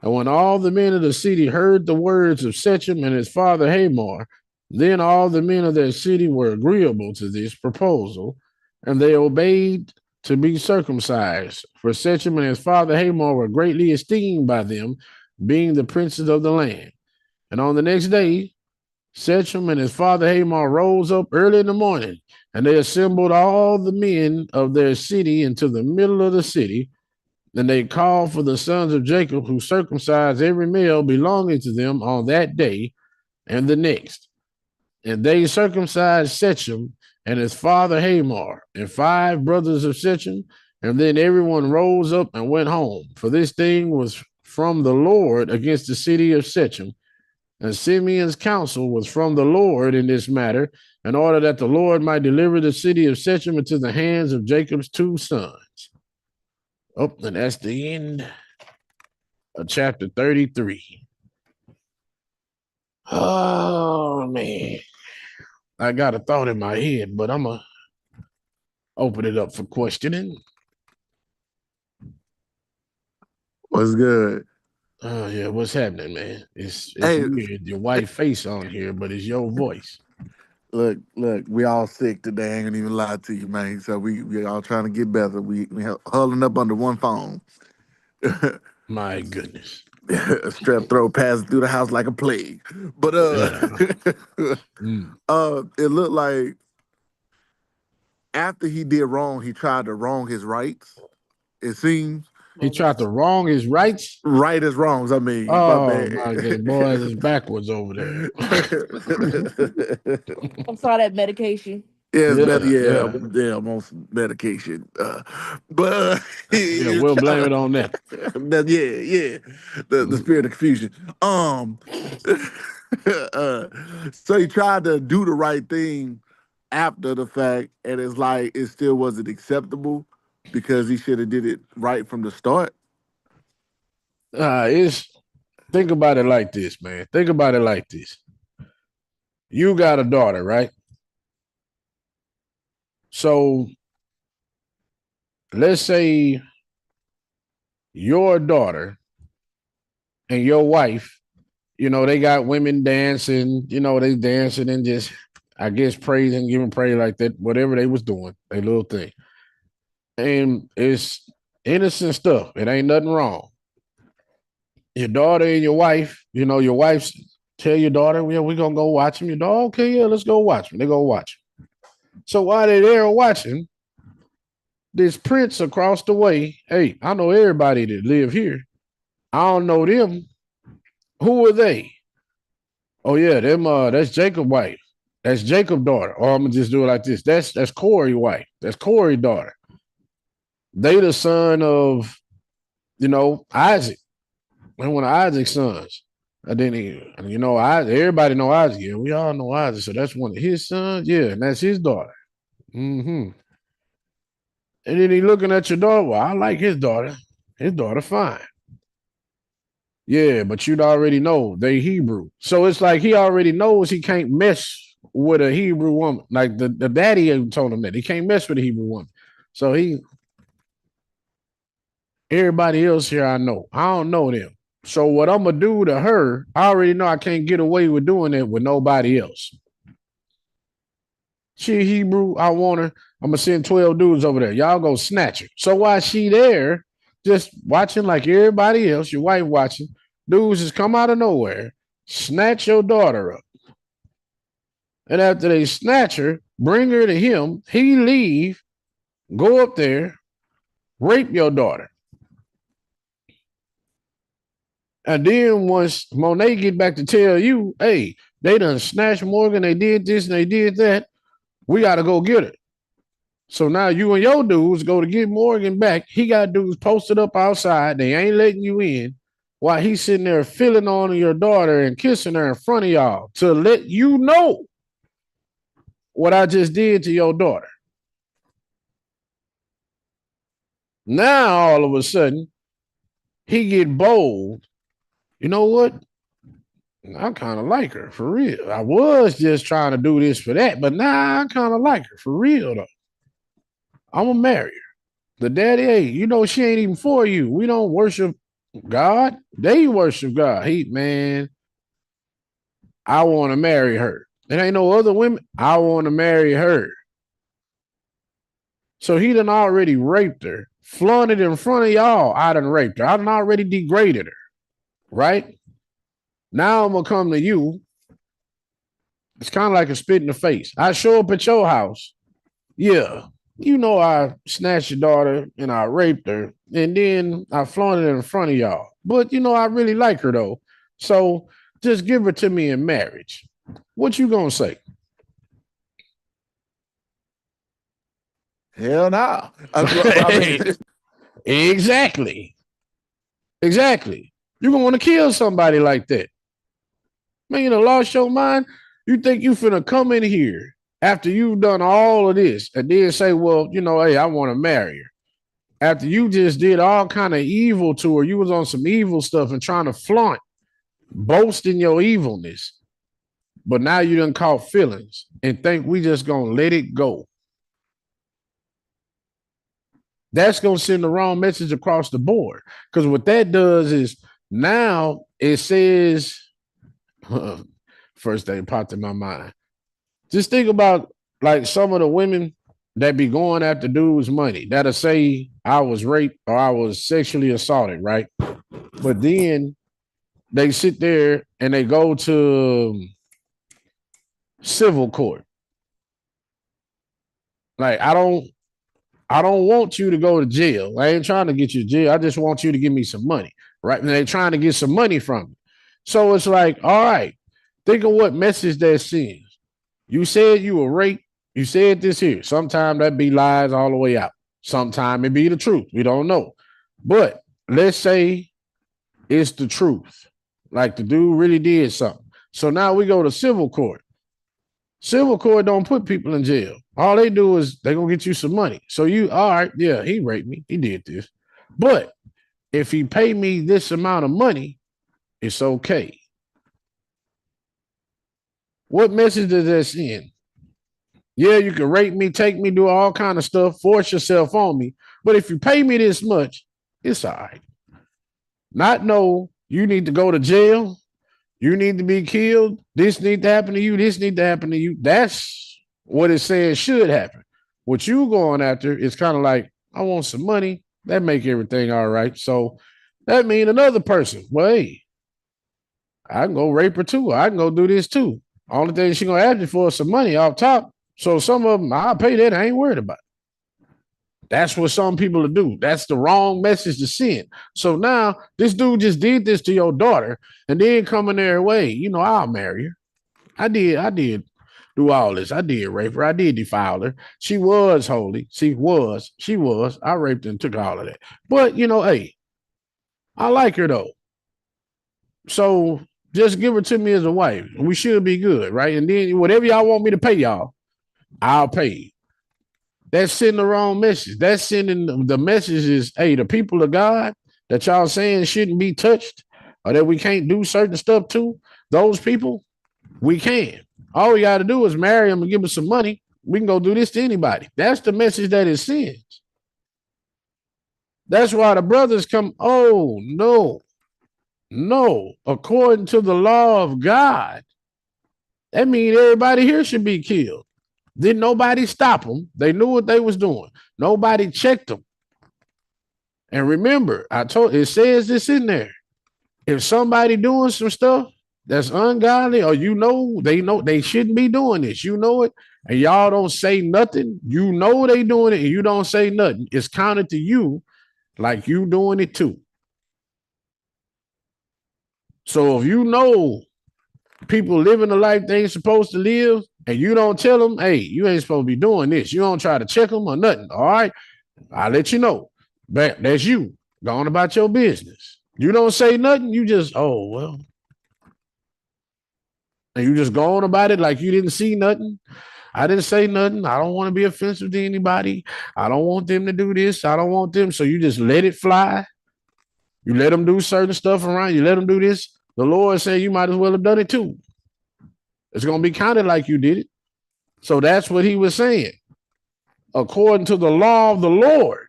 And when all the men of the city heard the words of Shechem and his father Hamor, then all the men of their city were agreeable to this proposal, and they obeyed to be circumcised. For Shechem and his father Hamor were greatly esteemed by them, being the princes of the land. And on the next day, Shechem and his father Hamor rose up early in the morning, and they assembled all the men of their city into the middle of the city. Then they called for the sons of Jacob, who circumcised every male belonging to them on that day and the next. And they circumcised Shechem and his father Hamor, and 5 brothers of Shechem. And then everyone rose up and went home, for this thing was from the Lord against the city of Shechem. And Simeon's counsel was from the Lord in this matter, in order that the Lord might deliver the city of Shechem into the hands of Jacob's 2 sons. Oh, and that's the end of chapter 33. Oh, man. I got a thought in my head, but I'm going to open it up for questioning. What's good? Oh, yeah. What's happening, man? It's Hey, weird. Your white face on here, but it's your voice. look, we all sick today. I ain't gonna even lie to you, man. So we all trying to get better. We huddling up under one phone. My goodness. Strep throat passing through the house like a plague. But it looked like after he did wrong, he tried to wrong his rights. It seems He tried to wrong his rights. right is wrongs. I mean, my Oh, bad. my God. Boy, it's backwards over there. I saw that medication. Yeah, it's better. Yeah. I'm on some medication. But Yeah, we'll blame it on that. the spirit of confusion. So he tried to do the right thing after the fact, and it's like it still wasn't acceptable because he should have did it right from the start. Think about it like this, man. Think about it like this. You got a daughter, right? So let's say your daughter and your wife, they got women dancing, they dancing and just, I guess, praising, giving praise like that, whatever they was doing, a little thing. And it's innocent stuff. It ain't nothing wrong. Your daughter and your wife, your wife tell your daughter, yeah, we're going to go watch him. Your daughter, okay, yeah, let's go watch him. They go watch him. So while they're there watching, this prince across the way, hey, I know everybody that live here. I don't know them. Who are they? Oh, yeah, them. That's Jacob's wife. That's Jacob's daughter. Oh, I'm gonna just do it like this. That's Corey's wife. That's Corey's daughter. They the son of, Isaac. And one of Isaac's sons. And then everybody know Isaac. Yeah, we all know Isaac. So that's one of his sons. Yeah, and that's his daughter. Mm-hmm. And then he looking at your daughter. Well, I like his daughter. His daughter fine. Yeah, but you'd already know they Hebrew. So it's like he already knows he can't mess with a Hebrew woman. Like the daddy told him that. He can't mess with a Hebrew woman. So everybody else here I know. I don't know them. So what I'm going to do to her, I already know I can't get away with doing it with nobody else. She Hebrew. I want her. I'm gonna send 12 dudes over there. Y'all go snatch her. So while she there, just watching like everybody else, your wife watching, dudes just come out of nowhere, snatch your daughter up. And after they snatch her, bring her to him, he leave, go up there, rape your daughter. And then once Monet get back to tell you, hey, they done snatched Morgan, they did this and they did that, we got to go get her. So now you and your dudes go to get Morgan back. He got dudes posted up outside. They ain't letting you in while he's sitting there feeling on your daughter and kissing her in front of y'all to let you know what I just did to your daughter. Now, all of a sudden, he get bold. You know what? I kind of like her, for real. I was just trying to do this for that, but now I kind of like her, for real, though. I'm going to marry her. The daddy, hey, you know she ain't even for you. We don't worship God. They worship God. Man, I want to marry her. There ain't no other women. I want to marry her. So he done already raped her, flaunted in front of y'all. I done raped her. I done already degraded her, right? Now I'm going to come to you. It's kind of like a spit in the face. I show up at your house. Yeah, you know I snatched your daughter and I raped her. And then I flaunted it in front of y'all. But, you know, I really like her, though. So just give her to me in marriage. What you going to say? Hell no. Exactly. Exactly. You're going to want to kill somebody like that. Man, you done lost your mind. You think you finna come in here after you've done all of this and then say, well, you know, hey, I want to marry her. After you just did all kind of evil to her, you was on some evil stuff and trying to flaunt, boasting your evilness. But now you done caught feelings and think we just gonna let it go. That's gonna send the wrong message across the board. Because what that does is now it says, first thing popped in my mind. Just think about like some of the women that be going after dudes' money that'll say I was raped or I was sexually assaulted, right? But then they sit there and they go to civil court. Like, I don't want you to go to jail. I ain't trying to get you to jail. I just want you to give me some money, right? And they're trying to get some money from me. So it's like, all right, think of what message that sends. You said you were raped. You said this here. Sometimes that be lies all the way out. Sometimes it be the truth. We don't know. But let's say it's the truth. Like the dude really did something. So now we go to civil court. Civil court don't put people in jail. All they do is they're going to get you some money. So you, all right, yeah, he raped me. He did this. But if he paid me this amount of money, it's okay. What message does that send? Yeah, you can rape me, take me, do all kind of stuff, force yourself on me. But if you pay me this much, it's all right. Not know you need to go to jail. You need to be killed. This need to happen to you. This need to happen to you. That's what it says should happen. What you going after is kind of like, I want some money. That make everything all right. So that mean another person. Well, hey, I can go rape her too. I can go do this too. Only thing she gonna ask me for is some money off top. So some of them, I'll pay that. I ain't worried about it. That's what some people will do. That's the wrong message to send. So now this dude just did this to your daughter and then coming their way. You know, I'll marry her. I did do all this. I did rape her. I did defile her. She was holy. She was. I raped her and took all of that. But, you know, hey, I like her though. So just give her to me as a wife. We should be good, right? And then whatever y'all want me to pay y'all, I'll pay you. That's sending the wrong message. That's sending the message is, hey, the people of God that y'all saying shouldn't be touched or that we can't do certain stuff to, those people, we can. All we got to do is marry them and give them some money. We can go do this to anybody. That's the message that it sends. That's why the brothers come, oh, no. According to the law of God, that means everybody here should be killed. Didn't nobody stop them. They knew what they was doing. Nobody checked them. And remember, it says this in there. If somebody doing some stuff that's ungodly, or know they shouldn't be doing this, it, and y'all don't say nothing, they doing it, and you don't say nothing, it's counted to you like you doing it too. So if you know people living the life they ain't supposed to live, and you don't tell them, hey, you ain't supposed to be doing this, you don't try to check them or nothing, all right, I'll let you know. But that's you going about your business. You don't say nothing, you just, oh, well. And you just go on about it like you didn't see nothing. I didn't say nothing. I don't want to be offensive to anybody. I don't want them to do this. I don't want them. So you just let it fly. You let them do certain stuff around. You let them do this. The Lord said you might as well have done it too. It's going to be counted like you did it. So that's what he was saying. According to the law of the Lord,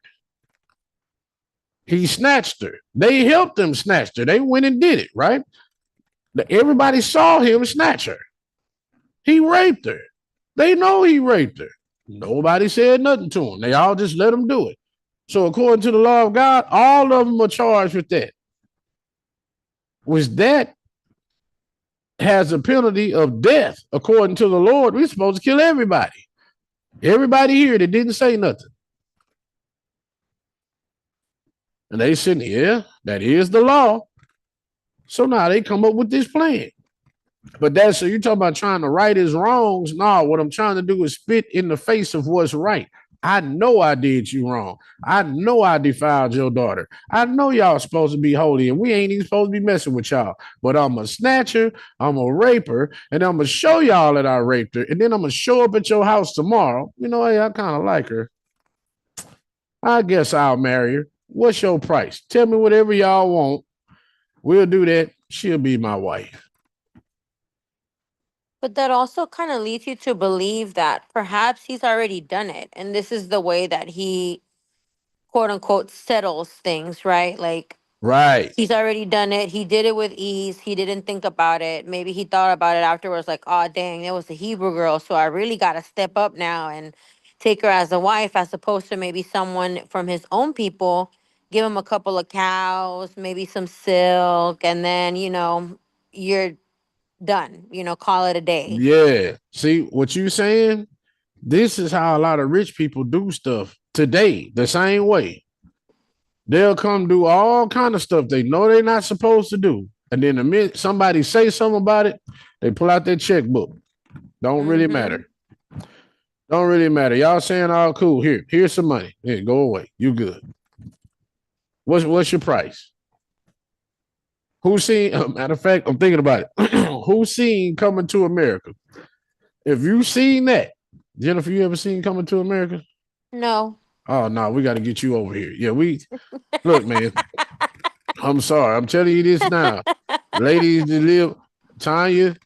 he snatched her. They helped him snatch her. They went and did it, right? Everybody saw him snatch her. He raped her. They know he raped her. Nobody said nothing to him. They all just let him do it. So according to the law of God, all of them are charged with that. Which that has a penalty of death. According to the Lord, we're supposed to kill everybody. Everybody here that didn't say nothing. And they said, yeah, that is the law. So now they come up with this plan. But so you're talking about trying to right his wrongs. No, what I'm trying to do is spit in the face of what's right. I know I did you wrong. I know I defiled your daughter. I know y'all supposed to be holy, and we ain't even supposed to be messing with y'all. But I'm a snatcher, I'm a raper, and I'm going to show y'all that I raped her. And then I'm going to show up at your house tomorrow. You know, hey, I kind of like her. I guess I'll marry her. What's your price? Tell me whatever y'all want. We'll do that. She'll be my wife. But that also kind of leads you to believe that perhaps he's already done it. And this is the way that he, quote unquote, settles things, right? Like, right. He's already done it. He did it with ease. He didn't think about it. Maybe he thought about it afterwards, like, oh, dang, that was a Hebrew girl. So I really got to step up now and take her as a wife, as opposed to maybe someone from his own people, give him a couple of cows, maybe some silk, and then, you're done, call it a day. Yeah. See what you saying? This is how a lot of rich people do stuff today, the same way. They'll come do all kind of stuff they know they're not supposed to do. And then the minute somebody say something about it, they pull out their checkbook. Don't really matter. Don't really matter. Y'all saying all cool. Here's some money. Here, go away. You good. What's your price? Who's seen, matter of fact, I'm thinking about it. Who's seen Coming to America? If you seen that, Jennifer, you ever seen Coming to America? No. Oh, no, we got to get you over here. Yeah, look, man, I'm sorry. I'm telling you this now. Ladies that live, Tanya.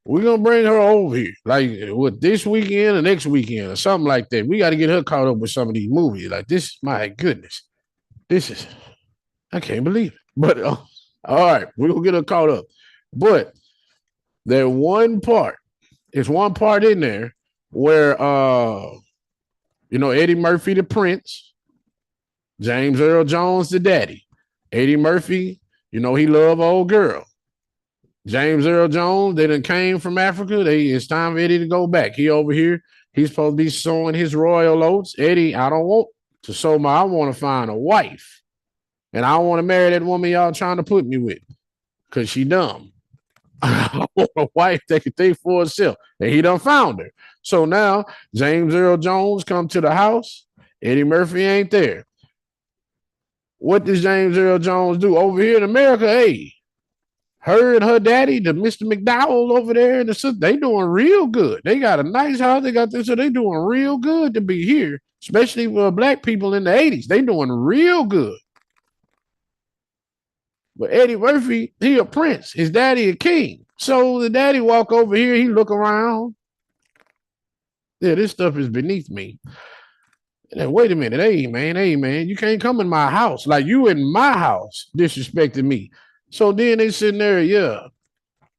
We're going to bring her over here, like what, this weekend or next weekend or something like that. We got to get her caught up with some of these movies. Like this, my goodness. I can't believe it. But, all right, we're going to get her caught up. But there's one part in there where, Eddie Murphy, the prince, James Earl Jones, the daddy. Eddie Murphy, he love old girl. James Earl Jones, they done came from Africa. It's time for Eddie to go back. He over here. He's supposed to be sowing his royal oats. Eddie, I don't want to sow I want to find a wife. And I don't want to marry that woman y'all trying to put me with because she dumb. I want a wife that can think for herself. And he done found her. So now James Earl Jones come to the house. Eddie Murphy ain't there. What does James Earl Jones do? Over here in America, hey, her and her daddy, the Mr. McDowell over there, and the sister, they doing real good. They got a nice house. They got this, so they doing real good to be here, especially for black people in the 80s. They doing real good. But Eddie Murphy, he a prince. His daddy a king. So the daddy walk over here, he look around. Yeah, this stuff is beneath me. And then, wait a minute. Hey, man, you can't come in my house. Like, you in my house disrespecting me. So then they sitting there, yeah.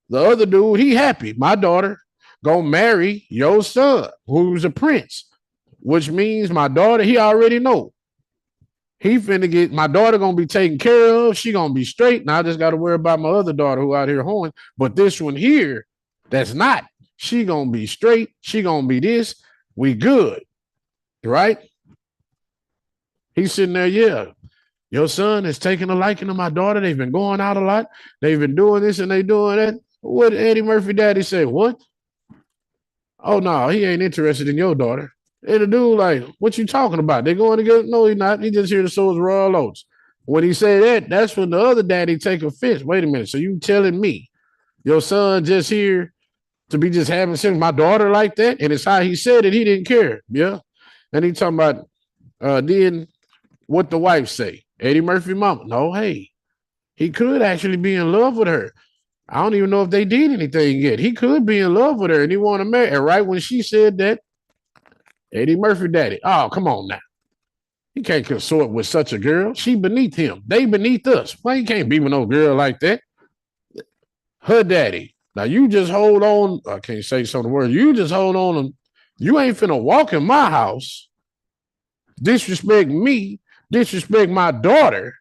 The other dude, he happy. My daughter. go marry your son, who's a prince, which means my daughter, he already know. He finna get my daughter gonna be taken care of. She gonna be straight. Now I just gotta worry about my other daughter who out here hoeing. But this one here, that's not. She gonna be straight. She gonna be this. We good, right? He's sitting there, yeah. Your son is taking a liking to my daughter. They've been going out a lot. They've been doing this and they doing that. What did Eddie Murphy daddy say? What? Oh no, he ain't interested in your daughter. And the dude like, what you talking about? They going together? No, he not. He just here to sow his royal oats. When he say that, that's when the other daddy take offense. Wait a minute. So you telling me your son just here to be just having sex with my daughter like that? And it's how he said it. He didn't care. Yeah. And he talking about then what the wife say. Eddie Murphy mama. No, hey, he could actually be in love with her. I don't even know if they did anything yet. He could be in love with her and he want to marry. And right when she said that, Eddie Murphy daddy. Oh, come on now. He can't consort with such a girl. She beneath him. They beneath us. Why he can't be with no girl like that? Her daddy. Now you just hold on. I can't say some of the words. You just hold on. You ain't finna walk in my house, disrespect me, disrespect my daughter,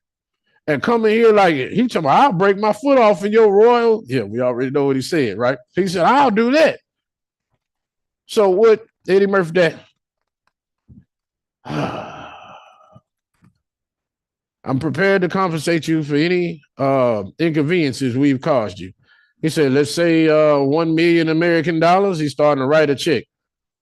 and come in here like he talking about, I'll break my foot off in your royal. Yeah, we already know what he said, right? He said, I'll do that. So what Eddie Murphy that? I'm prepared to compensate you for any inconveniences we've caused you. He said, let's say 1 million American dollars. He's starting to write a check.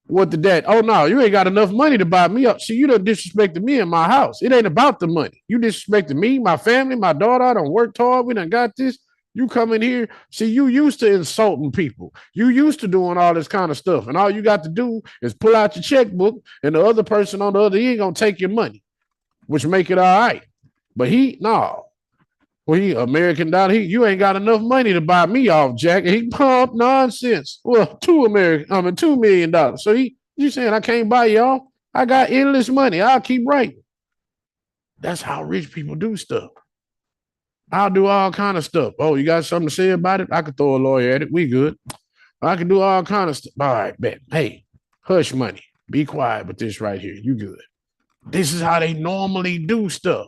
What the debt? Oh no, you ain't got enough money to buy me up. See, you done disrespected me in my house. It ain't about the money. You disrespected me, my family, my daughter. I done worked hard. We done got this. You come in here. See, you used to insulting people. You used to doing all this kind of stuff. And all you got to do is pull out your checkbook, and the other person on the other end gonna take your money, which make it all right. But he, no. Well, he American dollar. You ain't got enough money to buy me off, Jack. And he pumped nonsense. Well, $2 million. So you saying I can't buy y'all? I got endless money. I'll keep writing. That's how rich people do stuff. I'll do all kind of stuff. Oh, you got something to say about it? I could throw a lawyer at it. We good. I can do all kind of stuff. All right, bet. Hey, hush money. Be quiet with this right here. You good. This is how they normally do stuff.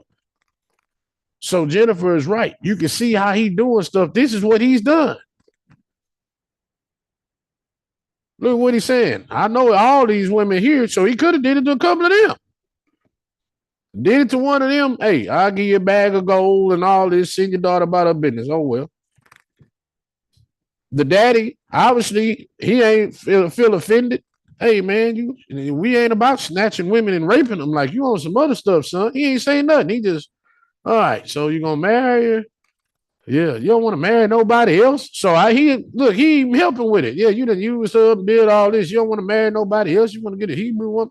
So Jennifer is right. You can see how he doing stuff. This is what he's done. Look what he's saying. I know all these women here, so he could have did it to a couple of them. Did it to one of them. Hey, I'll give you a bag of gold and all this. Send your daughter about her business. Oh, well. The daddy, obviously, he ain't feel offended. Hey, man, we ain't about snatching women and raping them like you on some other stuff, son. He ain't saying nothing. He just, all right, so you going to marry her? Yeah, you don't want to marry nobody else. So he helping with it. Yeah, you done use her, build all this. You don't want to marry nobody else. You want to get a Hebrew one.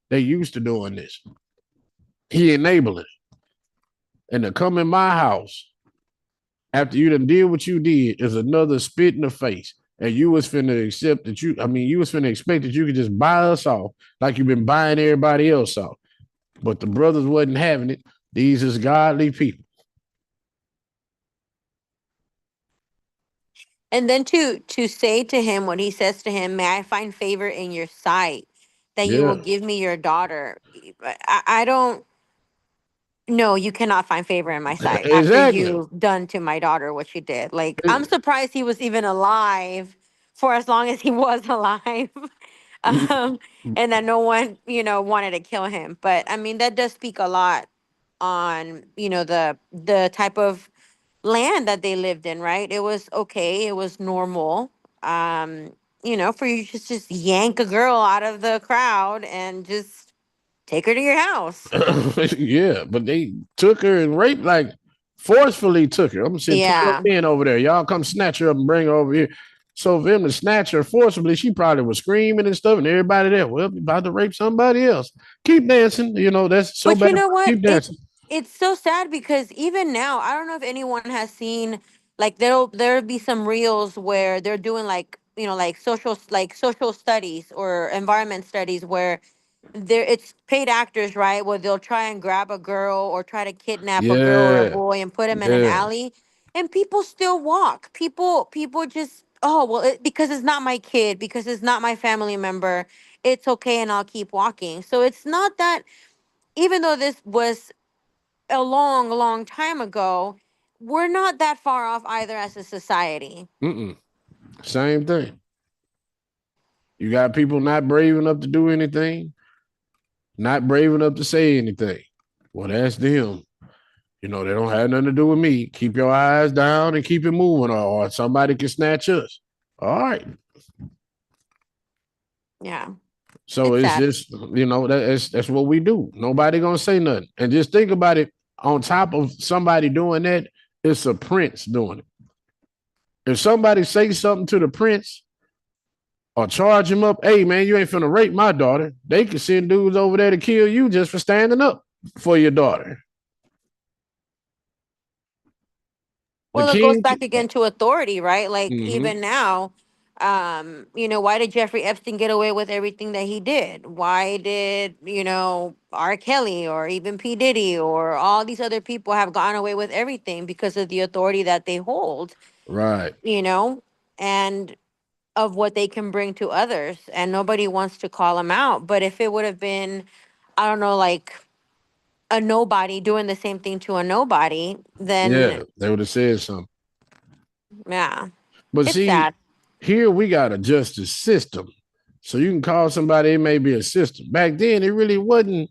They used to doing this. He enabling it. And to come in my house after you done did what you did is another spit in the face. And you was finna accept that you was finna expect that you could just buy us off like you've been buying everybody else off. But the brothers wasn't having it. These is godly people. And then to say to him what he says to him, may I find favor in your sight that you will Yeah, give me your daughter. I don't. No, you cannot find favor in my sight after exactly. you've done to my daughter what you did. Like, I'm surprised he was even alive for as long as he was alive. um, and that no one, wanted to kill him. But I mean, that does speak a lot on, the type of land that they lived in, right? It was okay, it was normal. For you to just yank a girl out of the crowd and just take her to your house. Yeah, but they took her and raped, like forcefully took her. I'm gonna send 12 Yeah. men over there. Y'all come snatch her up and bring her over here. So for him to snatch her forcibly, she probably was screaming and stuff, and everybody there, well, you about to rape somebody else. Keep dancing. That's so But bad. you know what? Keep dancing. It's so sad because even now, I don't know if anyone has seen, like, there'll be some reels where they're doing, like, social studies or environment studies where it's paid actors, right? Where they'll try and grab a girl or try to kidnap a girl or a Yeah, boy and put him in an yeah. alley, and people still walk. People just oh, well, because it's not my kid, because it's not my family member, it's okay and I'll keep walking. So it's not that, even though this was a long, long time ago, we're not that far off either as a society. Same thing. You got people not brave enough to do anything, not brave enough to say anything. Well, that's them. You know, they don't have nothing to do with me. Keep your eyes down and keep it moving, or somebody can snatch us. All right. Yeah. So It's it's sad. just, that's what we do. Nobody gonna say nothing. And just think about it, on top of somebody doing that, it's a prince doing it. If somebody say something to the prince or charge him up, hey man, you ain't finna rape my daughter, they can send dudes over there to kill you just for standing up for your daughter. The Well, it goes king. back again to authority, right? Like Mm-hmm. even now, why did Jeffrey Epstein get away with everything that he did? Why did, R. Kelly or even P. Diddy or all these other people have gotten away with everything? Because of the authority that they hold, Right. And of what they can bring to others. And nobody wants to call them out. But if it would have been, I don't know, like a nobody doing the same thing to a nobody, then Yeah, they would have said something. yeah, But it's see, sad. here we got a justice system. So you can call somebody, it may be a system. Back then, it really wasn't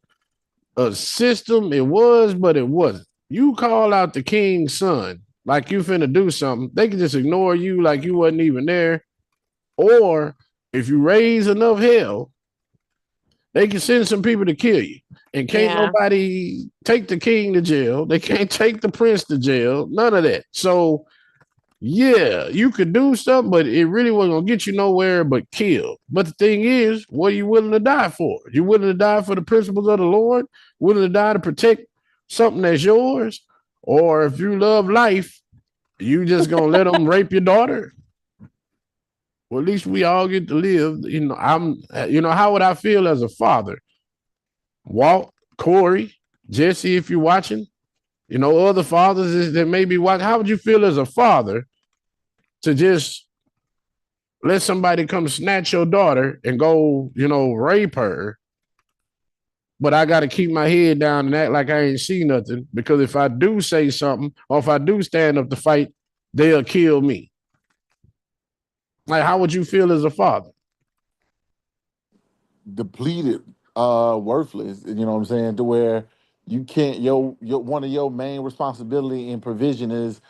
a system. It was, but it wasn't. You call out the king's son like you finna do something, they can just ignore you like you wasn't even there. Or if you raise enough hell, they can send some people to kill you. And can't Yeah. nobody take the king to jail. They can't take the prince to jail. None of that. So yeah, you could do something, but it really wasn't gonna get you nowhere but kill. But the thing is, what are you willing to die for? You willing to die for the principles of the Lord? Willing to die to protect something that's yours? Or if you love life, you just gonna let them rape your daughter? Well, at least we all get to live. How would I feel as a father? Walt, Corey, Jesse, if you're watching, other fathers that may be watching, how would you feel as a father to just let somebody come snatch your daughter and go, rape her? But I got to keep my head down and act like I ain't see nothing, because if I do say something or if I do stand up to fight, they'll kill me. Like, how would you feel as a father? Depleted, worthless. You know what I'm saying? To where you can't your one of your main responsibility and provision is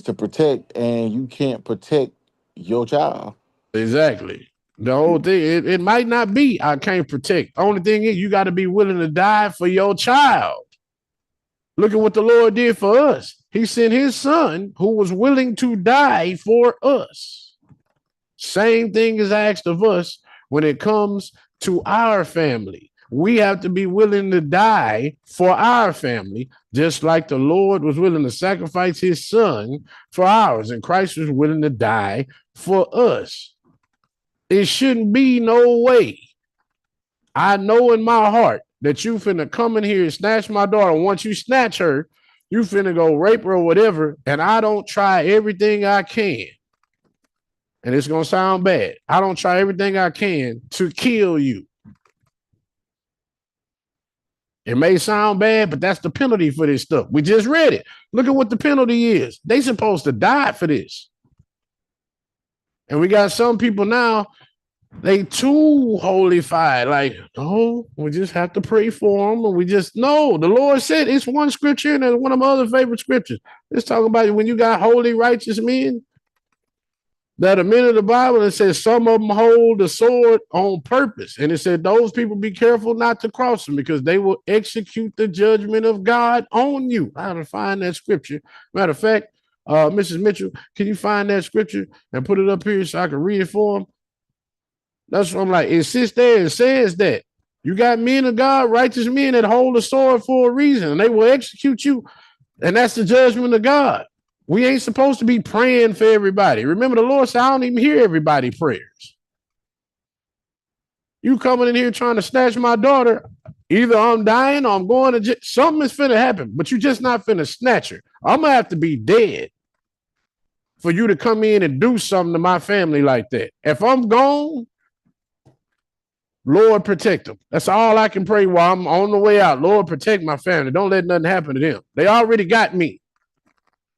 to protect, and you can't protect your child. Exactly. The whole thing, it might not be I can't protect. Only thing is, you got to be willing to die for your child. Look at what the Lord did for us. He sent his son who was willing to die for us. Same thing is asked of us when it comes to our family. We have to be willing to die for our family, just like the Lord was willing to sacrifice his son for ours, and Christ was willing to die for us. It shouldn't be no way. I know in my heart that you finna come in here and snatch my daughter. Once you snatch her, you finna go rape her or whatever, and I don't try everything I can. And it's gonna sound bad. I don't try everything I can to kill you. It may sound bad, but that's the penalty for this stuff. We just read it. Look at what the penalty is. They supposed to die for this. And we got some people now, they too holified. Like, oh, we just have to pray for them. And we just, no, the Lord said, it's one scripture, and it's one of my other favorite scriptures. Let's talk about when you got holy, righteous men that are men of the Bible, it says some of them hold the sword on purpose. And it said those people be careful not to cross them, because they will execute the judgment of God on you. I gotta find that scripture. Matter of fact, Mrs. Mitchell, can you find that scripture and put it up here so I can read it for them? That's what I'm like. It sits there and says that you got men of God, righteous men that hold the sword for a reason, and they will execute you. And that's the judgment of God. We ain't supposed to be praying for everybody. Remember, the Lord said, I don't even hear everybody's prayers. You coming in here trying to snatch my daughter, either I'm dying or I'm going to something is finna happen, but you just not finna snatch her. I'm gonna have to be dead. for you to come in and do something to my family like that. If I'm gone, Lord, protect them. That's all I can pray while I'm on the way out. Lord, protect my family. Don't let nothing happen to them. They already got me.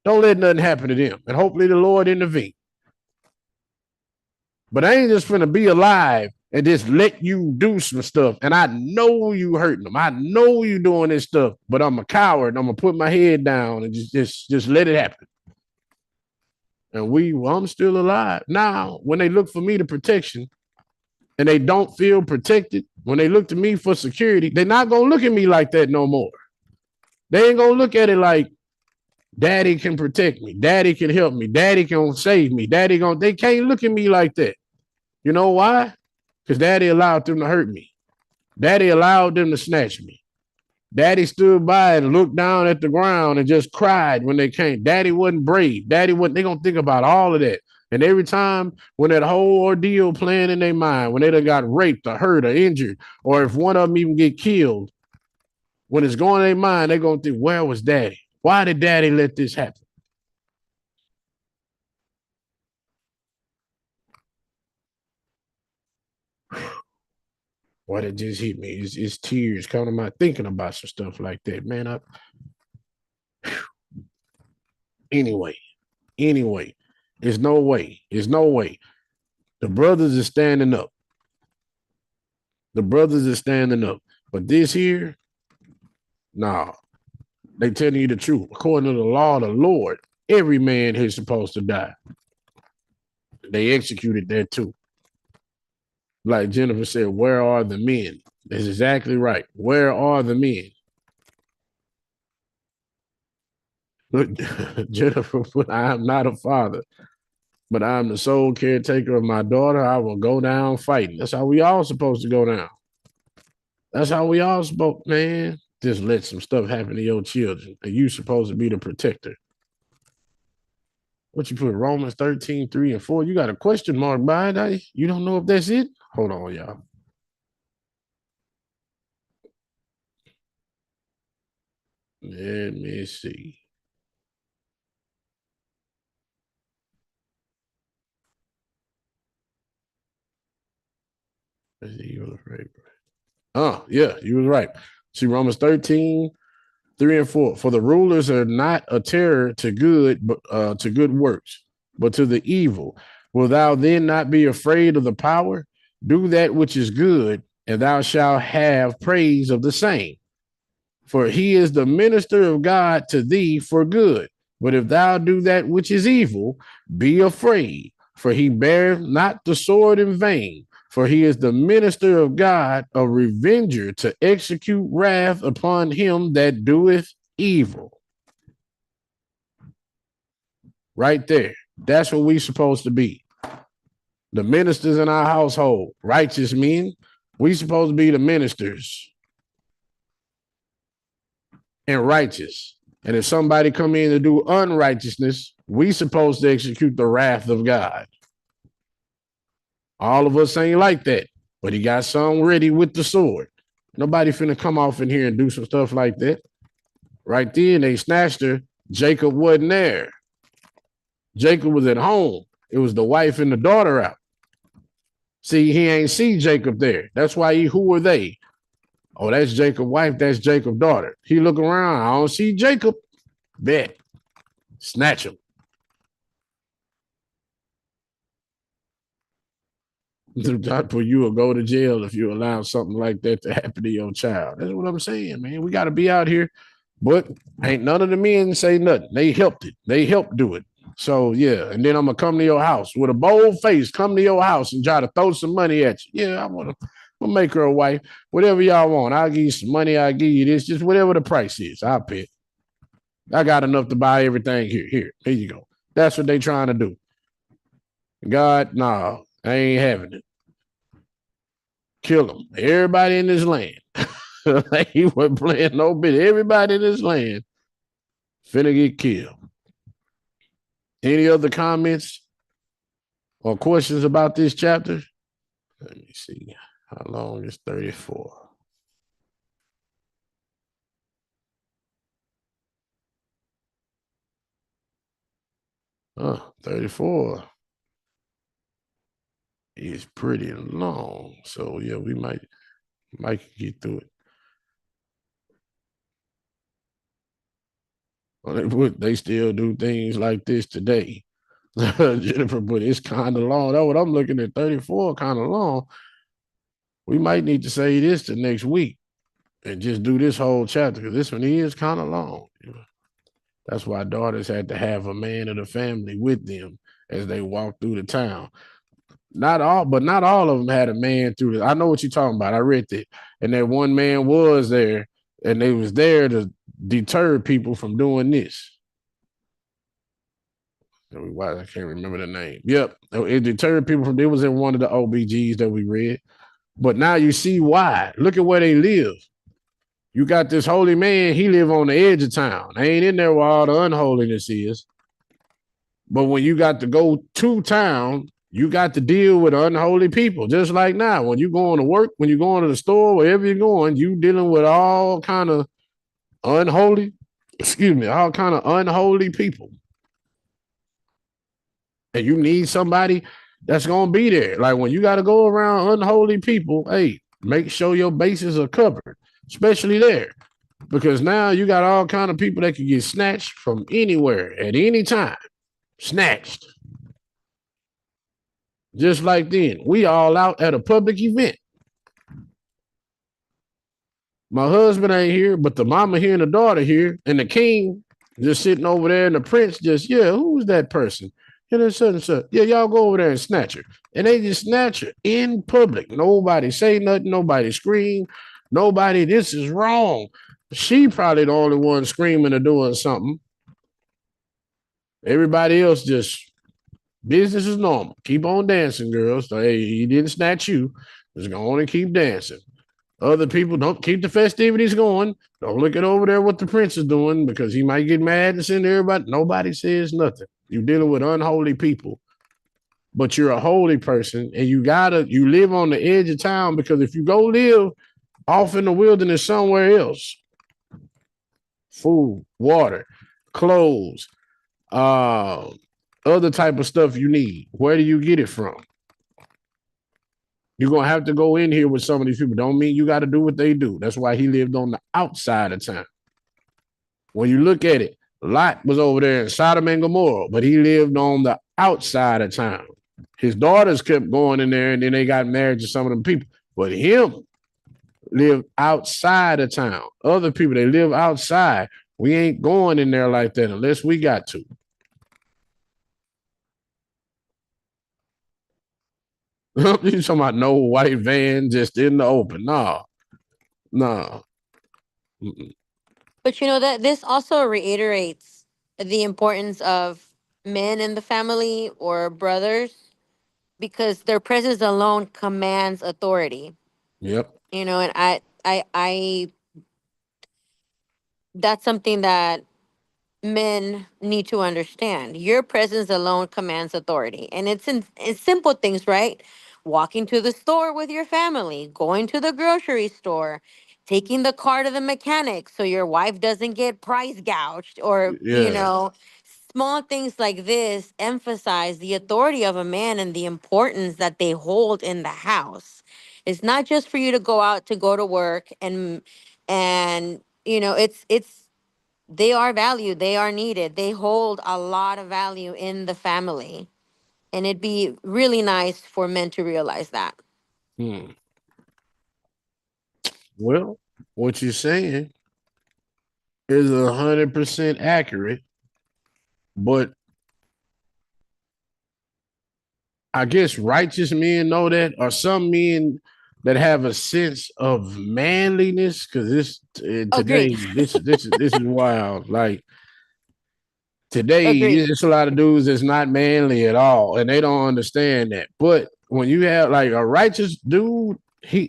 Don't let nothing happen to them. And hopefully the Lord intervene. But I ain't just finna be alive and just let you do some stuff. And I know you hurting them. I know you doing this stuff, but I'm a coward. I'm gonna put my head down and just let it happen. And I'm still alive. Now, when they look for me to protection and they don't feel protected, when they look to me for security, they're not gonna look at me like that no more. They ain't gonna look at it like daddy can protect me, daddy can help me, daddy can save me, they can't look at me like that. You know why? Because daddy allowed them to hurt me. Daddy allowed them to snatch me. Daddy stood by and looked down at the ground and just cried when they came. Daddy wasn't brave. Daddy wasn't, they gonna think about all of that. And every time when that whole ordeal playing in their mind, when they done got raped or hurt or injured, or if one of them even get killed, when it's going in their mind, they're gonna think, where was daddy? Why did daddy let this happen? What it just hit me. It's tears coming to my thinking about some stuff like that. Man, anyway, there's no way. There's no way. The brothers are standing up. The brothers are standing up. But this here, nah, they telling you the truth. According to the law of the Lord, every man is supposed to die. They executed that too. Like Jennifer said, where are the men? That's exactly right. Where are the men? Look, Jennifer, I am not a father, but I'm the sole caretaker of my daughter. I will go down fighting. That's how we all supposed to go down. That's how we all supposed, man. Just let some stuff happen to your children. And you supposed to be the protector. What you put, Romans 13, 3 and 4? You got a question mark by it. You don't know if that's it? Hold on, y'all. Let me see. Oh, yeah, you was right. See, Romans 13, 3 and 4. For the rulers are not a terror to good, but to good works, but to the evil. Will thou then not be afraid of the power? Do that which is good, and thou shalt have praise of the same. For he is the minister of God to thee for good. But if thou do that which is evil, be afraid, for he beareth not the sword in vain. For he is the minister of God, a revenger to execute wrath upon him that doeth evil. Right there. That's what we supposed to be. The ministers in our household, righteous men. We supposed to be the ministers and righteous. And if somebody come in to do unrighteousness, we supposed to execute the wrath of God. All of us ain't like that, but he got some ready with the sword. Nobody finna come off in here and do some stuff like that. Right then, they snatched her. Jacob wasn't there. Jacob was at home. It was the wife and the daughter out. See, he ain't see Jacob there. That's why who were they? Oh, that's Jacob's wife. That's Jacob's daughter. He look around. I don't see Jacob. Bet. Snatch him. You will go to jail if you allow something like that to happen to your child. That's what I'm saying, man. We got to be out here, but ain't none of the men say nothing. They helped it. They helped do it. So yeah, and then I'm gonna come to your house with a bold face, come to your house and try to throw some money at you. Yeah, I'm gonna make her a wife. Whatever y'all want. I'll give you some money, I'll give you this, just whatever the price is. I'll pay it. I got enough to buy everything here. Here you go. That's what they trying to do. God, nah, I ain't having it. Kill them. Everybody in this land. He wasn't playing no bit. Everybody in this land finna get killed. Any other comments or questions about this chapter? Let me see. How long is 34? 34 is pretty long. So yeah, we might get through it. Well, they still do things like this today. Jennifer, but it's kind of long. That's what I'm looking at. 34 kind of long. We might need to say this to next week and just do this whole chapter because this one is kind of long. That's why daughters had to have a man of the family with them as they walk through the town. Not all of them had a man through the. I know what you're talking about. I read that, and that one man was there, and they was there to deter people from doing this. Why I can't remember the name. Yep, it deterred people from. It was in one of the OBGs that we read, but now you see why. Look at where they live. You got this holy man. He live on the edge of town. They ain't in there where all the unholiness is. But when you got to go to town, you got to deal with unholy people. Just like now, when you going to work, when you going to the store, wherever you're going, you dealing with all kind of unholy, all kind of unholy people. And you need somebody that's gonna be there. Like when you got to go around unholy people, hey, make sure your bases are covered, especially there, because now you got all kind of people that can get snatched from anywhere at any time, snatched. Just like then, we all out at a public event. My husband ain't here, but the mama here and the daughter here, and the king just sitting over there, and the prince just, yeah, who's that person? And such. Yeah, y'all go over there and snatch her. And they just snatch her in public. Nobody say nothing. Nobody scream. Nobody, this is wrong. She probably the only one screaming or doing something. Everybody else just, business is normal. Keep on dancing, girls. So, hey, he didn't snatch you. Just go on and keep dancing. Other people don't keep the festivities going. Don't look at over there what the prince is doing because he might get mad and send everybody. Nobody says nothing. You're dealing with unholy people, but you're a holy person, and you live on the edge of town because if you go live off in the wilderness somewhere else, food, water, clothes, other type of stuff you need, where do you get it from? You're going to have to go in here with some of these people. Don't mean you got to do what they do. That's why he lived on the outside of town. When you look at it, Lot was over there in Sodom and Gomorrah, but he lived on the outside of town. His daughters kept going in there, and then they got married to some of them people. But him lived outside of town. Other people, they live outside. We ain't going in there like that unless we got to. You talking about no white van just in the open? No. But you know that this also reiterates the importance of men in the family or brothers because their presence alone commands authority. Yep. You know, and I that's something that men need to understand. Your presence alone commands authority. And it's simple things, right? Walking to the store with your family, going to the grocery store, taking the car to the mechanic so your wife doesn't get price gouged or, Yeah. small things like this emphasize the authority of a man and the importance that they hold in the house. It's not just for you to go out to go to work and it's they are valued, they are needed, they hold a lot of value in the family, and it'd be really nice for men to realize that. Hmm. Well, what you're saying is 100% accurate, but I guess righteous men know that, or some men that have a sense of manliness. Because Agreed. today, this is wild. Like today, Agreed. it's a lot of dudes that's not manly at all, and they don't understand that. But when you have like a righteous dude,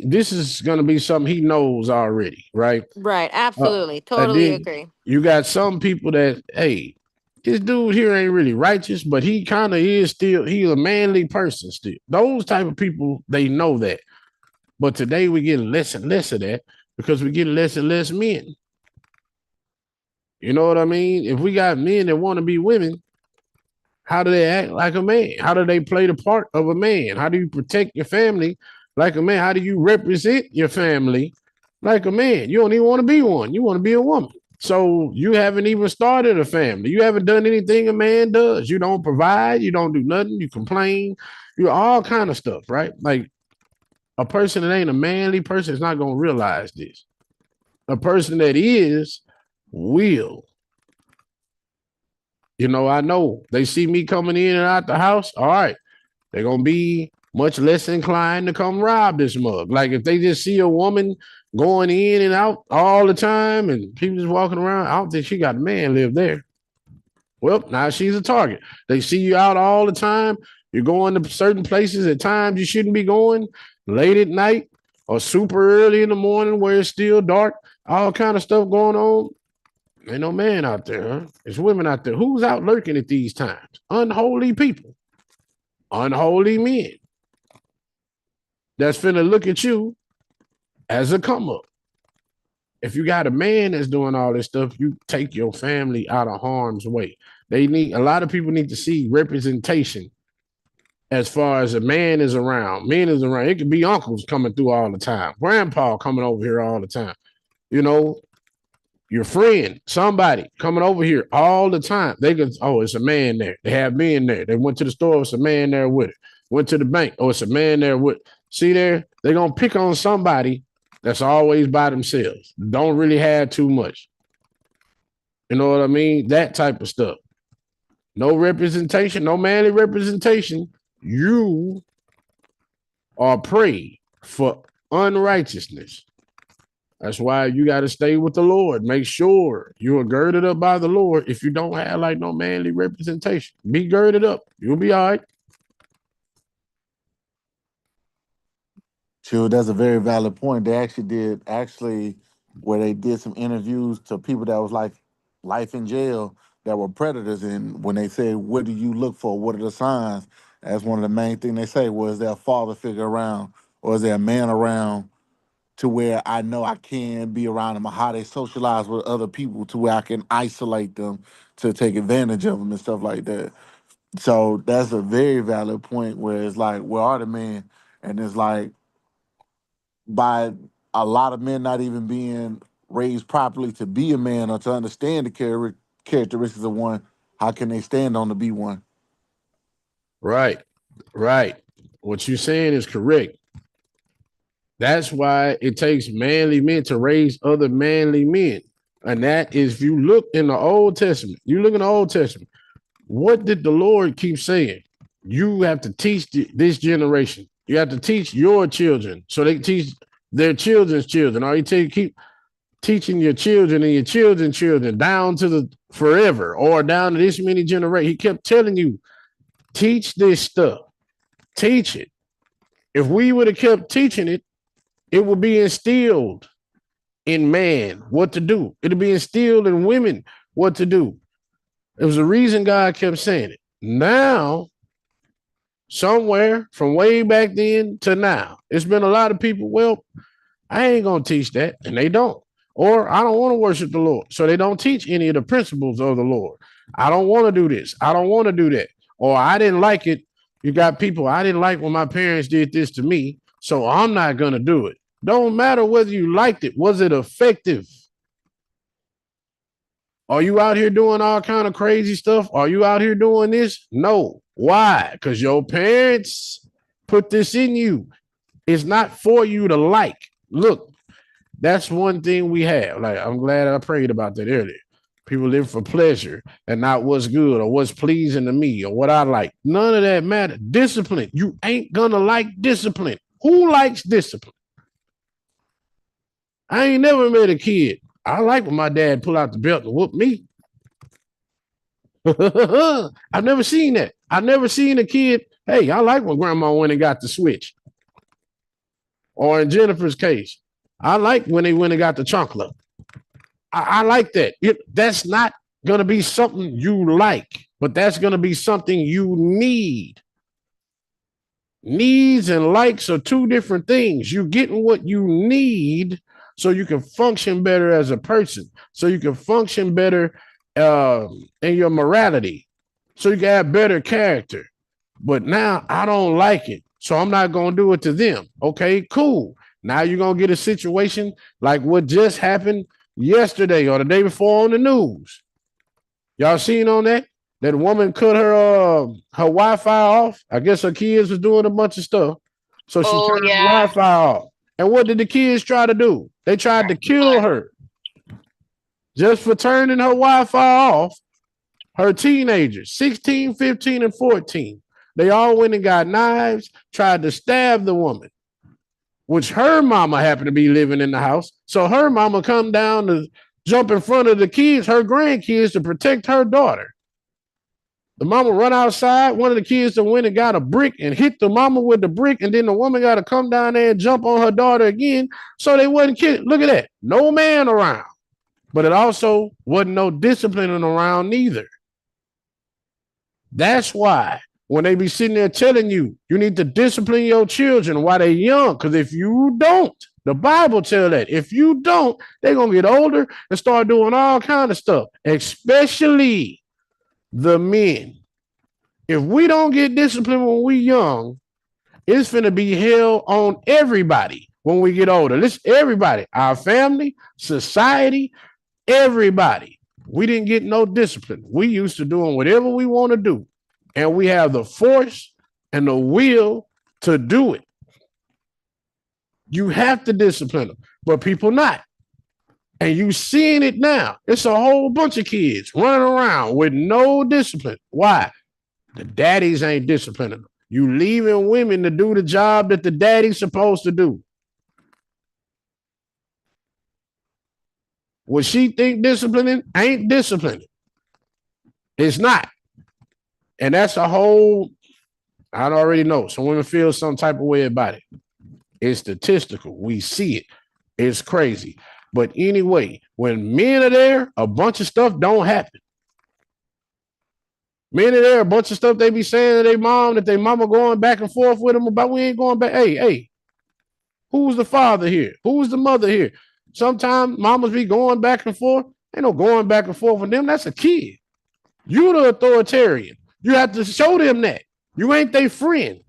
this is gonna be something he knows already, right? Right, Uh, absolutely, and totally then agree. you got some people that, hey, this dude here ain't really righteous, but he kind of is still, he's a manly person still. Those type of people, they know that. But today we get less and less of that because we get less and less men. You know what I mean? If we got men that want to be women, How do they act like a man? How do they play the part of a man? How do you protect your family like a man? How do you represent your family like a man? You don't even want to be one. You want to be a woman. So you haven't even started a family. You haven't done anything a man does. You don't provide. You don't do nothing. You complain. You all kind of stuff, right? Like a person that ain't a manly person is not going to realize this. A person that is will. You know, I know they see me coming in and out the house. All right, they're going to be much less inclined to come rob this mug. Like if they just see a woman going in and out all the time and people just walking around, I don't think she got a man live there. Well, now she's a target. They see you out all the time. You're going to certain places at times you shouldn't be going, late at night or super early in the morning where it's still dark, all kind of stuff going on. Ain't no man out there, huh? There's women out there. Who's out lurking at these times? Unholy people, unholy men that's finna look at you as a come up. If you got a man that's doing all this stuff, you take your family out of harm's way. They need, a lot of people need to see representation as far as a man is around. Men is around. It could be uncles coming through all the time, grandpa coming over here all the time. You know, your friend, somebody coming over here all the time. They could, oh, it's a man there. They have men there. They went to the store, it's a man there with it. Went to the bank, oh, it's a man there with it. See there, they're gonna pick on somebody that's always by themselves. Don't really have too much. You know what I mean? That type of stuff. No representation, no manly representation. You are prey for unrighteousness. That's why you got to stay with the Lord. Make sure you are girded up by the Lord. If you don't have like no manly representation, be girded up. You'll be all right. Sure, that's a very valid point. They where they did some interviews to people that was like life in jail that were predators, and when they say, "What do you look for? What are the signs?" That's one of the main things they say. Was there a father figure around, or is there a man around to where I know I can be around them, or how they socialize with other people to where I can isolate them to take advantage of them and stuff like that. So that's a very valid point where it's like, where are the men? And it's like, by a lot of men not even being raised properly to be a man or to understand the characteristics of one, how can they stand on to be one? Right, right. What you're saying is correct. That's why it takes manly men to raise other manly men. And that is, if you look in the Old Testament, you look in the Old Testament, what did the Lord keep saying? You have to teach this generation. You have to teach your children so they can teach their children's children. Or you keep teaching your children and your children's children down to the forever or down to this many generations. He kept telling you, teach this stuff. Teach it. If we would have kept teaching it, it would be instilled in man what to do. It'll be instilled in women what to do. It was the reason God kept saying it. Now, somewhere from way back then to now, it's been a lot of people, well, I ain't going to teach that, and they don't. Or I don't want to worship the Lord, so they don't teach any of the principles of the Lord. I don't want to do this. I don't want to do that. Or I didn't like it. You got people, I didn't like when my parents did this to me, so I'm not going to do it. Don't matter whether you liked it. Was it effective? Are you out here doing all kind of crazy stuff? Are you out here doing this? No. Why? Because your parents put this in you. It's not for you to like. Look, that's one thing we have. Like, I'm glad I prayed about that earlier. People live for pleasure and not what's good or what's pleasing to me or what I like. None of that matters. Discipline. You ain't gonna like discipline. Who likes discipline? I ain't never met a kid. I like when my dad pull out the belt and whoop me. I've never seen that. I've never seen a kid. Hey, I like when grandma went and got the switch. Or in Jennifer's case, I like when they went and got the chocolate. I like that. That's not going to be something you like, but that's going to be something you need. Needs and likes are two different things. You're getting what you need so you can function better as a person, so you can function better in your morality. so you can have better character. But now I don't like it, so I'm not gonna do it to them. Okay, cool. Now you're gonna get a situation like what just happened yesterday or the day before on the news. Y'all seen on that? That woman cut her Wi-Fi off. I guess her kids was doing a bunch of stuff. So she Oh turned the yeah. Wi-Fi off. And what did the kids try to do? They tried to kill her just for turning her Wi-Fi off. Her teenagers, 16, 15, and 14. They all went and got knives, tried to stab the woman, which her mama happened to be living in the house. So her mama come down to jump in front of the kids, her grandkids, to protect her daughter. The mama run outside. One of the kids that went and got a brick and hit the mama with the brick, and then the woman got to come down there and jump on her daughter again. So they wasn't kidding. Look at that. No man around. But it also wasn't no disciplining around neither. That's why when they be sitting there telling you, you need to discipline your children while they're young. Because if you don't, the Bible tell that. If you don't, they're going to get older and start doing all kind of stuff, especially the men. If we don't get disciplined when we young, it's going to be hell on everybody when we get older. Listen, everybody, our family, society, everybody. We didn't get no discipline. We used to doing whatever we want to do. And we have the force and the will to do it. You have to discipline them, but people not. And you seeing it now. It's a whole bunch of kids running around with no discipline. Why? The daddies ain't disciplining them. You leaving women to do the job that the daddy's supposed to do. What she think disciplining ain't disciplining. It's not. And that's a whole, I already know. Some women feel some type of way about it. It's statistical. We see it. It's crazy. But anyway, when men are there, a bunch of stuff don't happen. Men are there, a bunch of stuff they be saying to their mom, that their mama going back and forth with them about, we ain't going back. Hey, who's the father here? Who's the mother here? Sometimes mamas be going back and forth. Ain't no going back and forth with them. That's a kid. You the authoritarian. You have to show them that. You ain't their friend.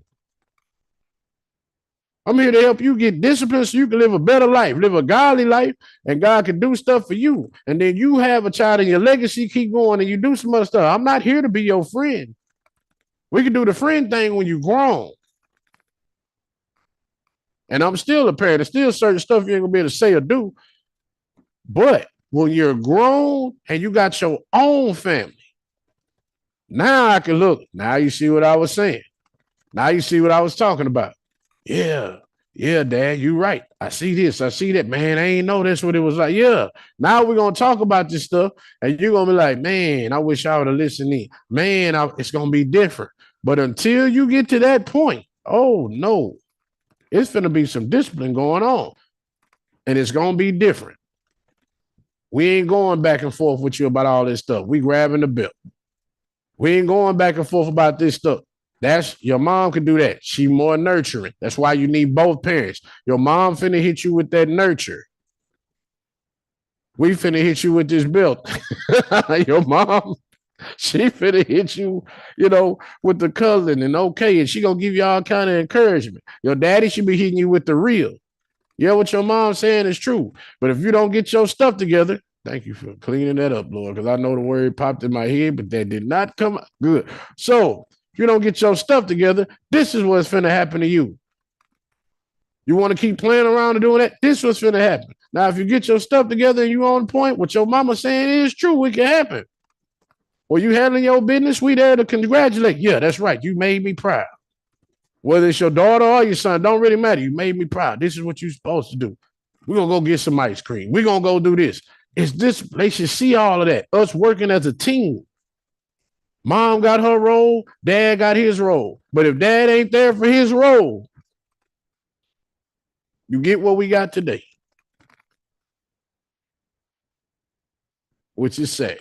I'm here to help you get disciplined so you can live a better life, live a godly life, and God can do stuff for you. And then you have a child and your legacy keep going and you do some other stuff. I'm not here to be your friend. We can do the friend thing when you're grown. And I'm still a parent. There's still certain stuff you ain't gonna be able to say or do. But when you're grown and you got your own family, now I can look. Now you see what I was saying. Now you see what I was talking about. Yeah, Dad, you right. I see this. I see that. Man, I ain't know that's what it was like. Yeah. Now we're gonna talk about this stuff, and you're gonna be like, man, I wish I would have listened in. Man, it's gonna be different. But until you get to that point, oh no, it's gonna be some discipline going on, and it's gonna be different. We ain't going back and forth with you about all this stuff. We grabbing the belt. We ain't going back and forth about this stuff. That's your mom can do that. She more nurturing. That's why you need both parents. Your mom finna hit you with that nurture. We finna hit you with this belt. Your mom, she finna hit you, with the cousin and okay, and she gonna give you all kind of encouragement. Your daddy should be hitting you with the real. Yeah, what your mom's saying is true. But if you don't get your stuff together, thank you for cleaning that up, Lord, because I know the word popped in my head, but that did not come out good. So if you don't get your stuff together, this is what's finna happen to you. You want to keep playing around and doing that? This is what's finna happen. Now, if you get your stuff together and you on point, what your mama saying is true, it can happen. Well, you handling your business, we there to congratulate. Yeah, that's right. You made me proud. Whether it's your daughter or your son, don't really matter. You made me proud. This is what you're supposed to do. We're going to go get some ice cream. We're going to go do this. It's this. They should see all of that. Us working as a team. Mom got her role. Dad got his role. But if dad ain't there for his role, you get what we got today, which is sad.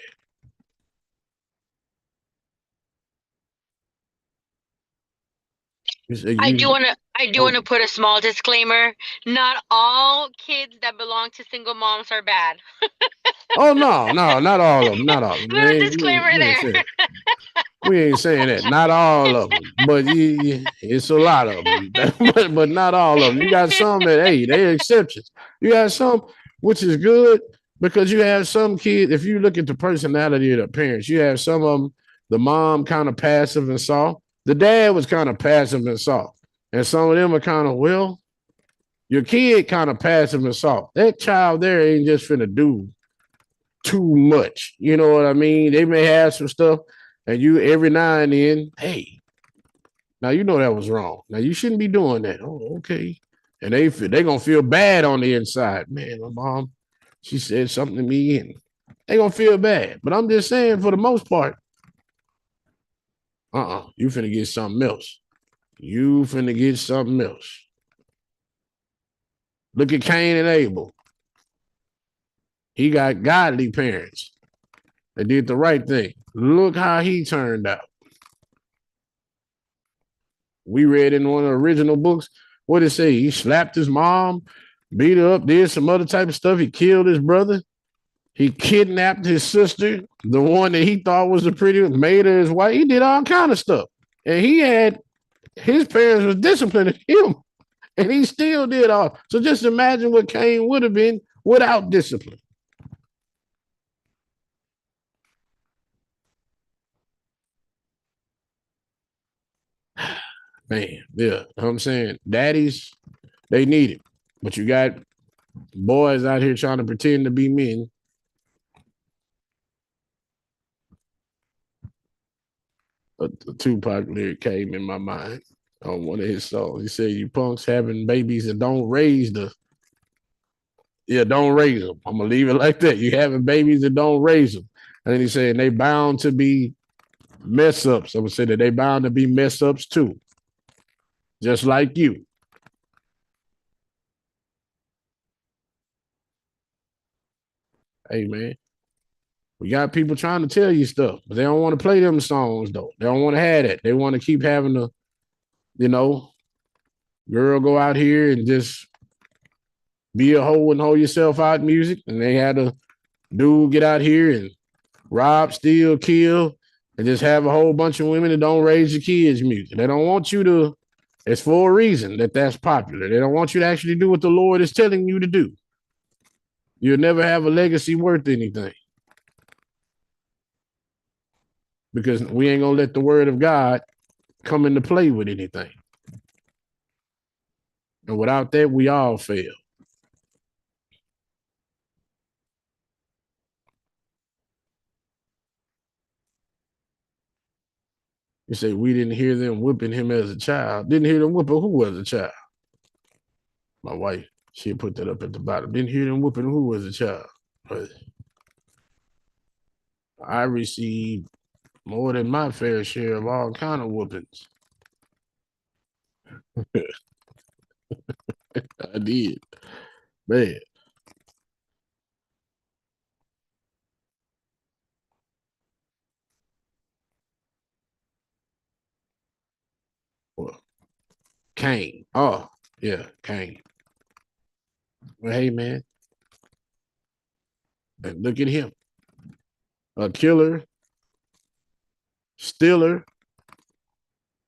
I do want to put a small disclaimer. Not all kids that belong to single moms are bad. Oh no, not all of them. Not all of them. Little disclaimer there. We ain't saying that. Not all of them, but it's a lot of them. but not all of them. You got some that, hey, they're exceptions. You got some, which is good because you have some kids. If you look at the personality of the parents, you have some of them. The mom kind of passive and soft. The dad was kind of passive and soft, and some of them are kind of well. Your kid kind of passive and soft. That child there ain't just finna do too much. You know what I mean? They may have some stuff, and you every now and then, hey, now you know that was wrong. Now you shouldn't be doing that. Oh, okay. And they gonna feel bad on the inside. Man, my mom, she said something to me, and they gonna feel bad. But I'm just saying, for the most part, you finna get something else. You finna get something else. Look at Cain and Abel. He got godly parents. They did the right thing. Look how he turned out. We read in one of the original books, what did it say? He slapped his mom, beat her up, did some other type of stuff. He killed his brother. He kidnapped his sister, the one that he thought was the pretty one, made her his wife. He did all kind of stuff. And his parents was disciplining him. And he still did all. So just imagine what Cain would have been without discipline. Man, yeah. You know what I'm saying? Daddies, they need it. But you got boys out here trying to pretend to be men. A Tupac lyric came in my mind on one of his songs. He said, "You punks having babies and don't raise don't raise them." I'm gonna leave it like that. You having babies and don't raise them. And then he said, they bound to be mess ups. I would say that they bound to be mess ups too, just like you. Hey man, we got people trying to tell you stuff, but they don't want to play them songs though. They don't want to have that. They want to keep having the, girl go out here and just be a hoe and hold yourself out music. And they had a dude get out here and rob, steal, kill, and just have a whole bunch of women that don't raise your kids music. They don't want you to, it's for a reason that's popular. They don't want you to actually do what the Lord is telling you to do. You'll never have a legacy worth anything. Because we ain't gonna let the word of God come into play with anything. And without that, we all fail. You say we didn't hear them whipping him as a child. Didn't hear them whipping who as a child? My wife, she put that up at the bottom. Didn't hear them whipping who as a child. But I received more than my fair share of all kind of whoopings. I did. Man. Well, Cain. Oh, yeah, Cain. Well, hey, man. And look at him. A killer, stealer,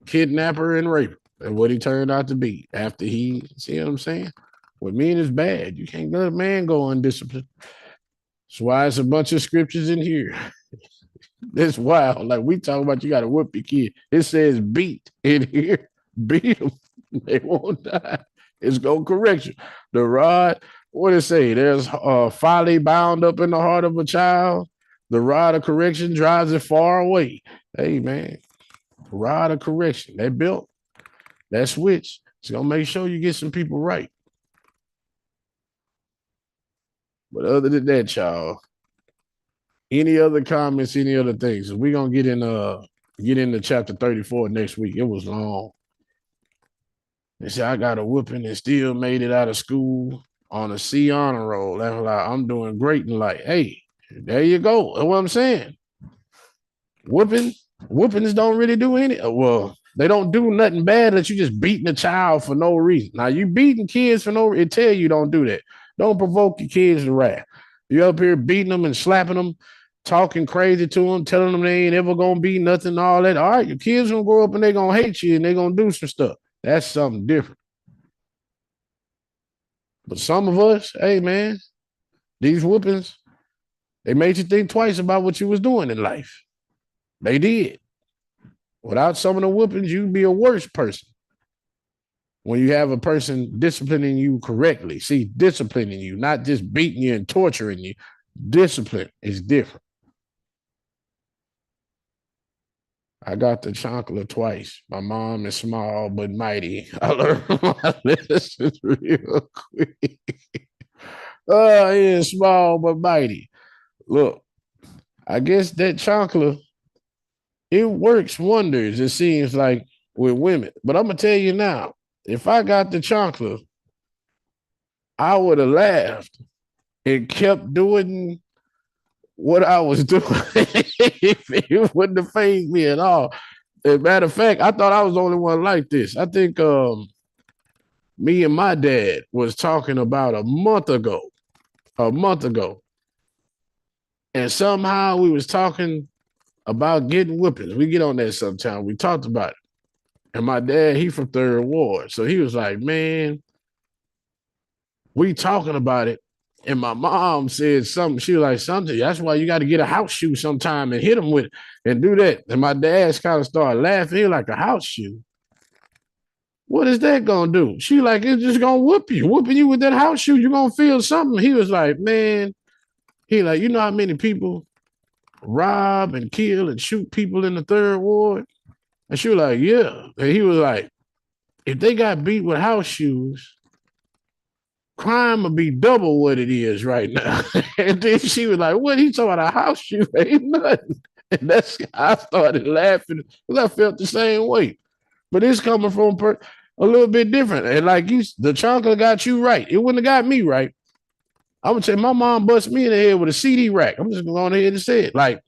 kidnapper, and raper. And what he turned out to be after he, see what I'm saying? What men is bad. You can't let a man go undisciplined. That's why it's a bunch of scriptures in here. That's wild. Like we talk about, you got to whoop your kid. It says beat in here. Beat them. They won't die. It's going to correct you. The rod, what it say? There's folly bound up in the heart of a child. The rod of correction drives it far away. Hey, man. Rod of correction. That belt, that switch, it's going to make sure you get some people right. But other than that, y'all, any other comments, any other things? We're going to get into chapter 34 next week. It was long. They said, I got a whooping and still made it out of school on a C honor roll. That's like, I'm doing great in life. Hey, there you go. That's what I'm saying. Whoopings don't really do any. Well, they don't do nothing bad that you just beating a child for no reason. Now, you beating kids for no reason. It tell you don't do that. Don't provoke your kids to wrath. You up here beating them and slapping them. talking crazy to them, telling them they ain't ever gonna be nothing, all that. All right, your kids gonna grow up and they gonna hate you and they gonna do some stuff. That's something different. But some of us, hey man, these whoopings, they made you think twice about what you was doing in life. They did. Without some of the whoopings, you'd be a worse person. When you have a person disciplining you correctly, see, disciplining you, not just beating you and torturing you. Discipline is different. I got the chocolate twice. My mom is small but mighty. I learned my lessons real quick. Oh, yeah, small but mighty. Look, I guess that chocolate, it works wonders, it seems like, with women. But I'm going to tell you now, if I got the chocolate, I would have laughed and kept doing what I was doing. It wouldn't have fazed me at all. As a matter of fact, I thought I was the only one like this. I think me and my dad was talking about a month ago. And somehow we was talking about getting whippings. We get on that sometime. We talked about it. And my dad, he from Third Ward. So he was like, man, we talking about it. And my mom said something. She was like, something. That's why you got to get a house shoe sometime and hit them with it and do that. And my dad kind of started laughing. He was like, a house shoe? What is that going to do? She like, it's just going to whoop you. Whooping you with that house shoe, you're going to feel something. He was like, man, he like, you know how many people rob and kill and shoot people in the Third Ward? And she was like, yeah. And he was like, if they got beat with house shoes, crime would be double what it is right now. And then she was like, what? He talking about a house shoe? Ain't nothing. And that's I started laughing because I felt the same way. But it's coming from a little bit different. And like you, the chocolate got you right. It wouldn't have got me right. I would say my mom bust me in the head with a CD rack. I'm just going to go ahead and say it. Like,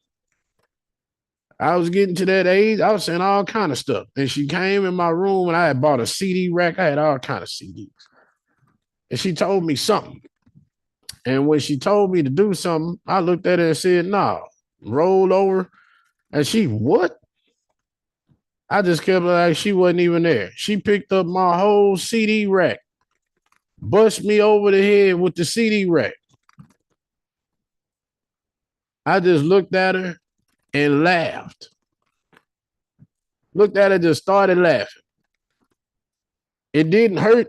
I was getting to that age, I was saying all kind of stuff. And she came in my room and I had bought a CD rack. I had all kind of CDs. And she told me something. And when she told me to do something, I looked at her and said, nah, rolled over. And she, what? I just kept like she wasn't even there. She picked up my whole CD rack, bust me over the head with the CD rack. I just looked at her and laughed. Looked at her, just started laughing. It didn't hurt.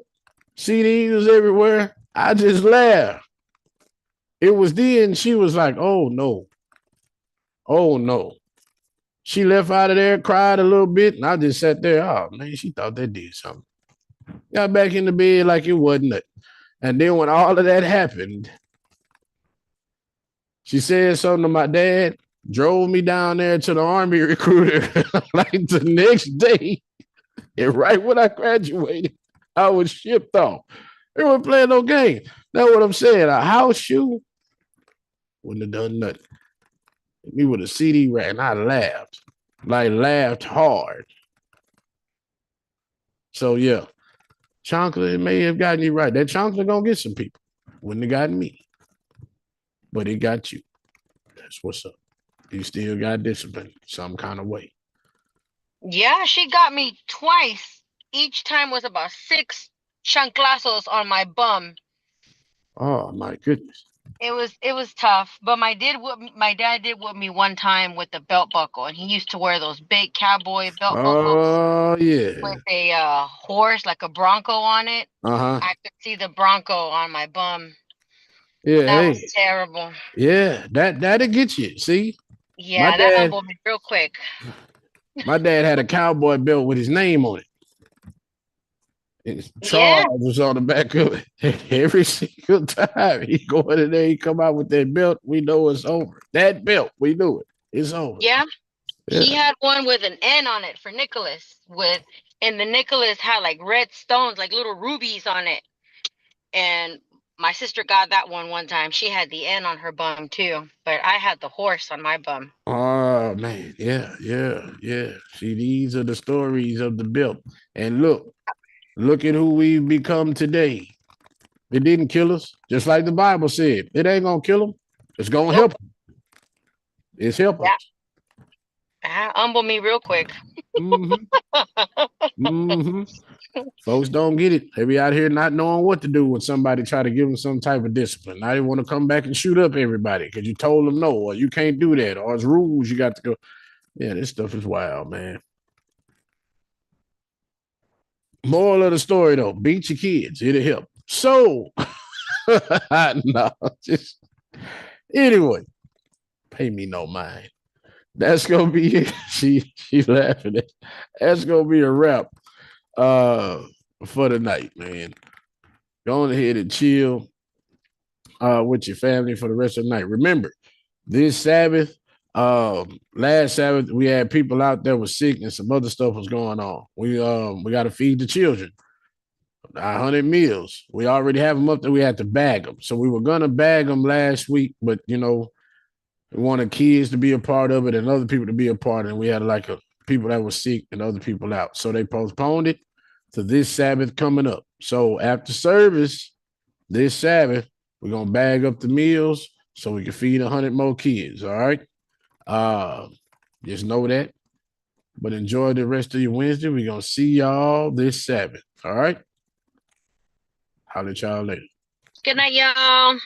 CDs was everywhere. I just laughed. It was then she was like, oh no. Oh no. She left out of there, cried a little bit, and I just sat there. Oh man, she thought that did something. Got back in the bed like it wasn't nothing. And then when all of that happened, she said something to my dad, drove me down there to the Army recruiter like the next day. And right when I graduated, I was shipped off. They weren't playing no game. That's what I'm saying. A house shoe wouldn't have done nothing. Me with a CD rack, and I laughed. Like laughed hard. So yeah, chocolate may have gotten you right. That chocolate gonna get some people. Wouldn't have gotten me. But it got you. That's what's up. You still got discipline some kind of way. Yeah, she got me twice. Each time was about 6 chanclazos on my bum. Oh my goodness. It was tough, but my dad did whoop me one time with the belt buckle, and he used to wear those big cowboy belt buckles Oh yeah. with a horse, like a bronco on it. Uh-huh. I could see the bronco on my bum. Yeah, That hey. was terrible. Yeah, that'll get you. See? Yeah, that humbled me real quick. My dad had a cowboy belt with his name on it. Charles was on the back of it. Every single time he go in there, he come out with that belt. We know it's over. That belt, we knew it. It's over. Yeah. He had one with an N on it for Nicholas. And the Nicholas had like red stones, like little rubies on it. And my sister got that one time. She had the N on her bum too, but I had the horse on my bum. Oh man, yeah. See, these are the stories of the belt. And look at who we've become today. It didn't kill us, just like the Bible said. It ain't gonna kill them. It's gonna help them. It's helping. Humble me real quick. Mm-hmm. Mm-hmm. Folks don't get it. They be out here not knowing what to do when somebody try to give them some type of discipline. Now they want to come back and shoot up everybody because you told them no, or you can't do that, or it's rules you got to go. Yeah, this stuff is wild, man. Moral of the story though, beat your kids. It'll help. So no, just anyway, pay me no mind. That's gonna be it. She laughing at. That's gonna be a wrap for the night, man. Go on ahead and chill with your family for the rest of the night. Remember, this Sabbath, last Sabbath, we had people out there with sick and some other stuff was going on. We gotta feed the children. 100 meals. We already have them up there. We had to bag them. So we were gonna bag them last week, but we wanted kids to be a part of it and other people to be a part of it. And we had like people that were sick and other people out. So they postponed it to this Sabbath coming up. So after service, this Sabbath, we're gonna bag up the meals so we can feed 100 more kids. All right. Just know that. But enjoy the rest of your Wednesday. We're gonna see y'all this Sabbath. All right. Holler at y'all later. Good night, y'all.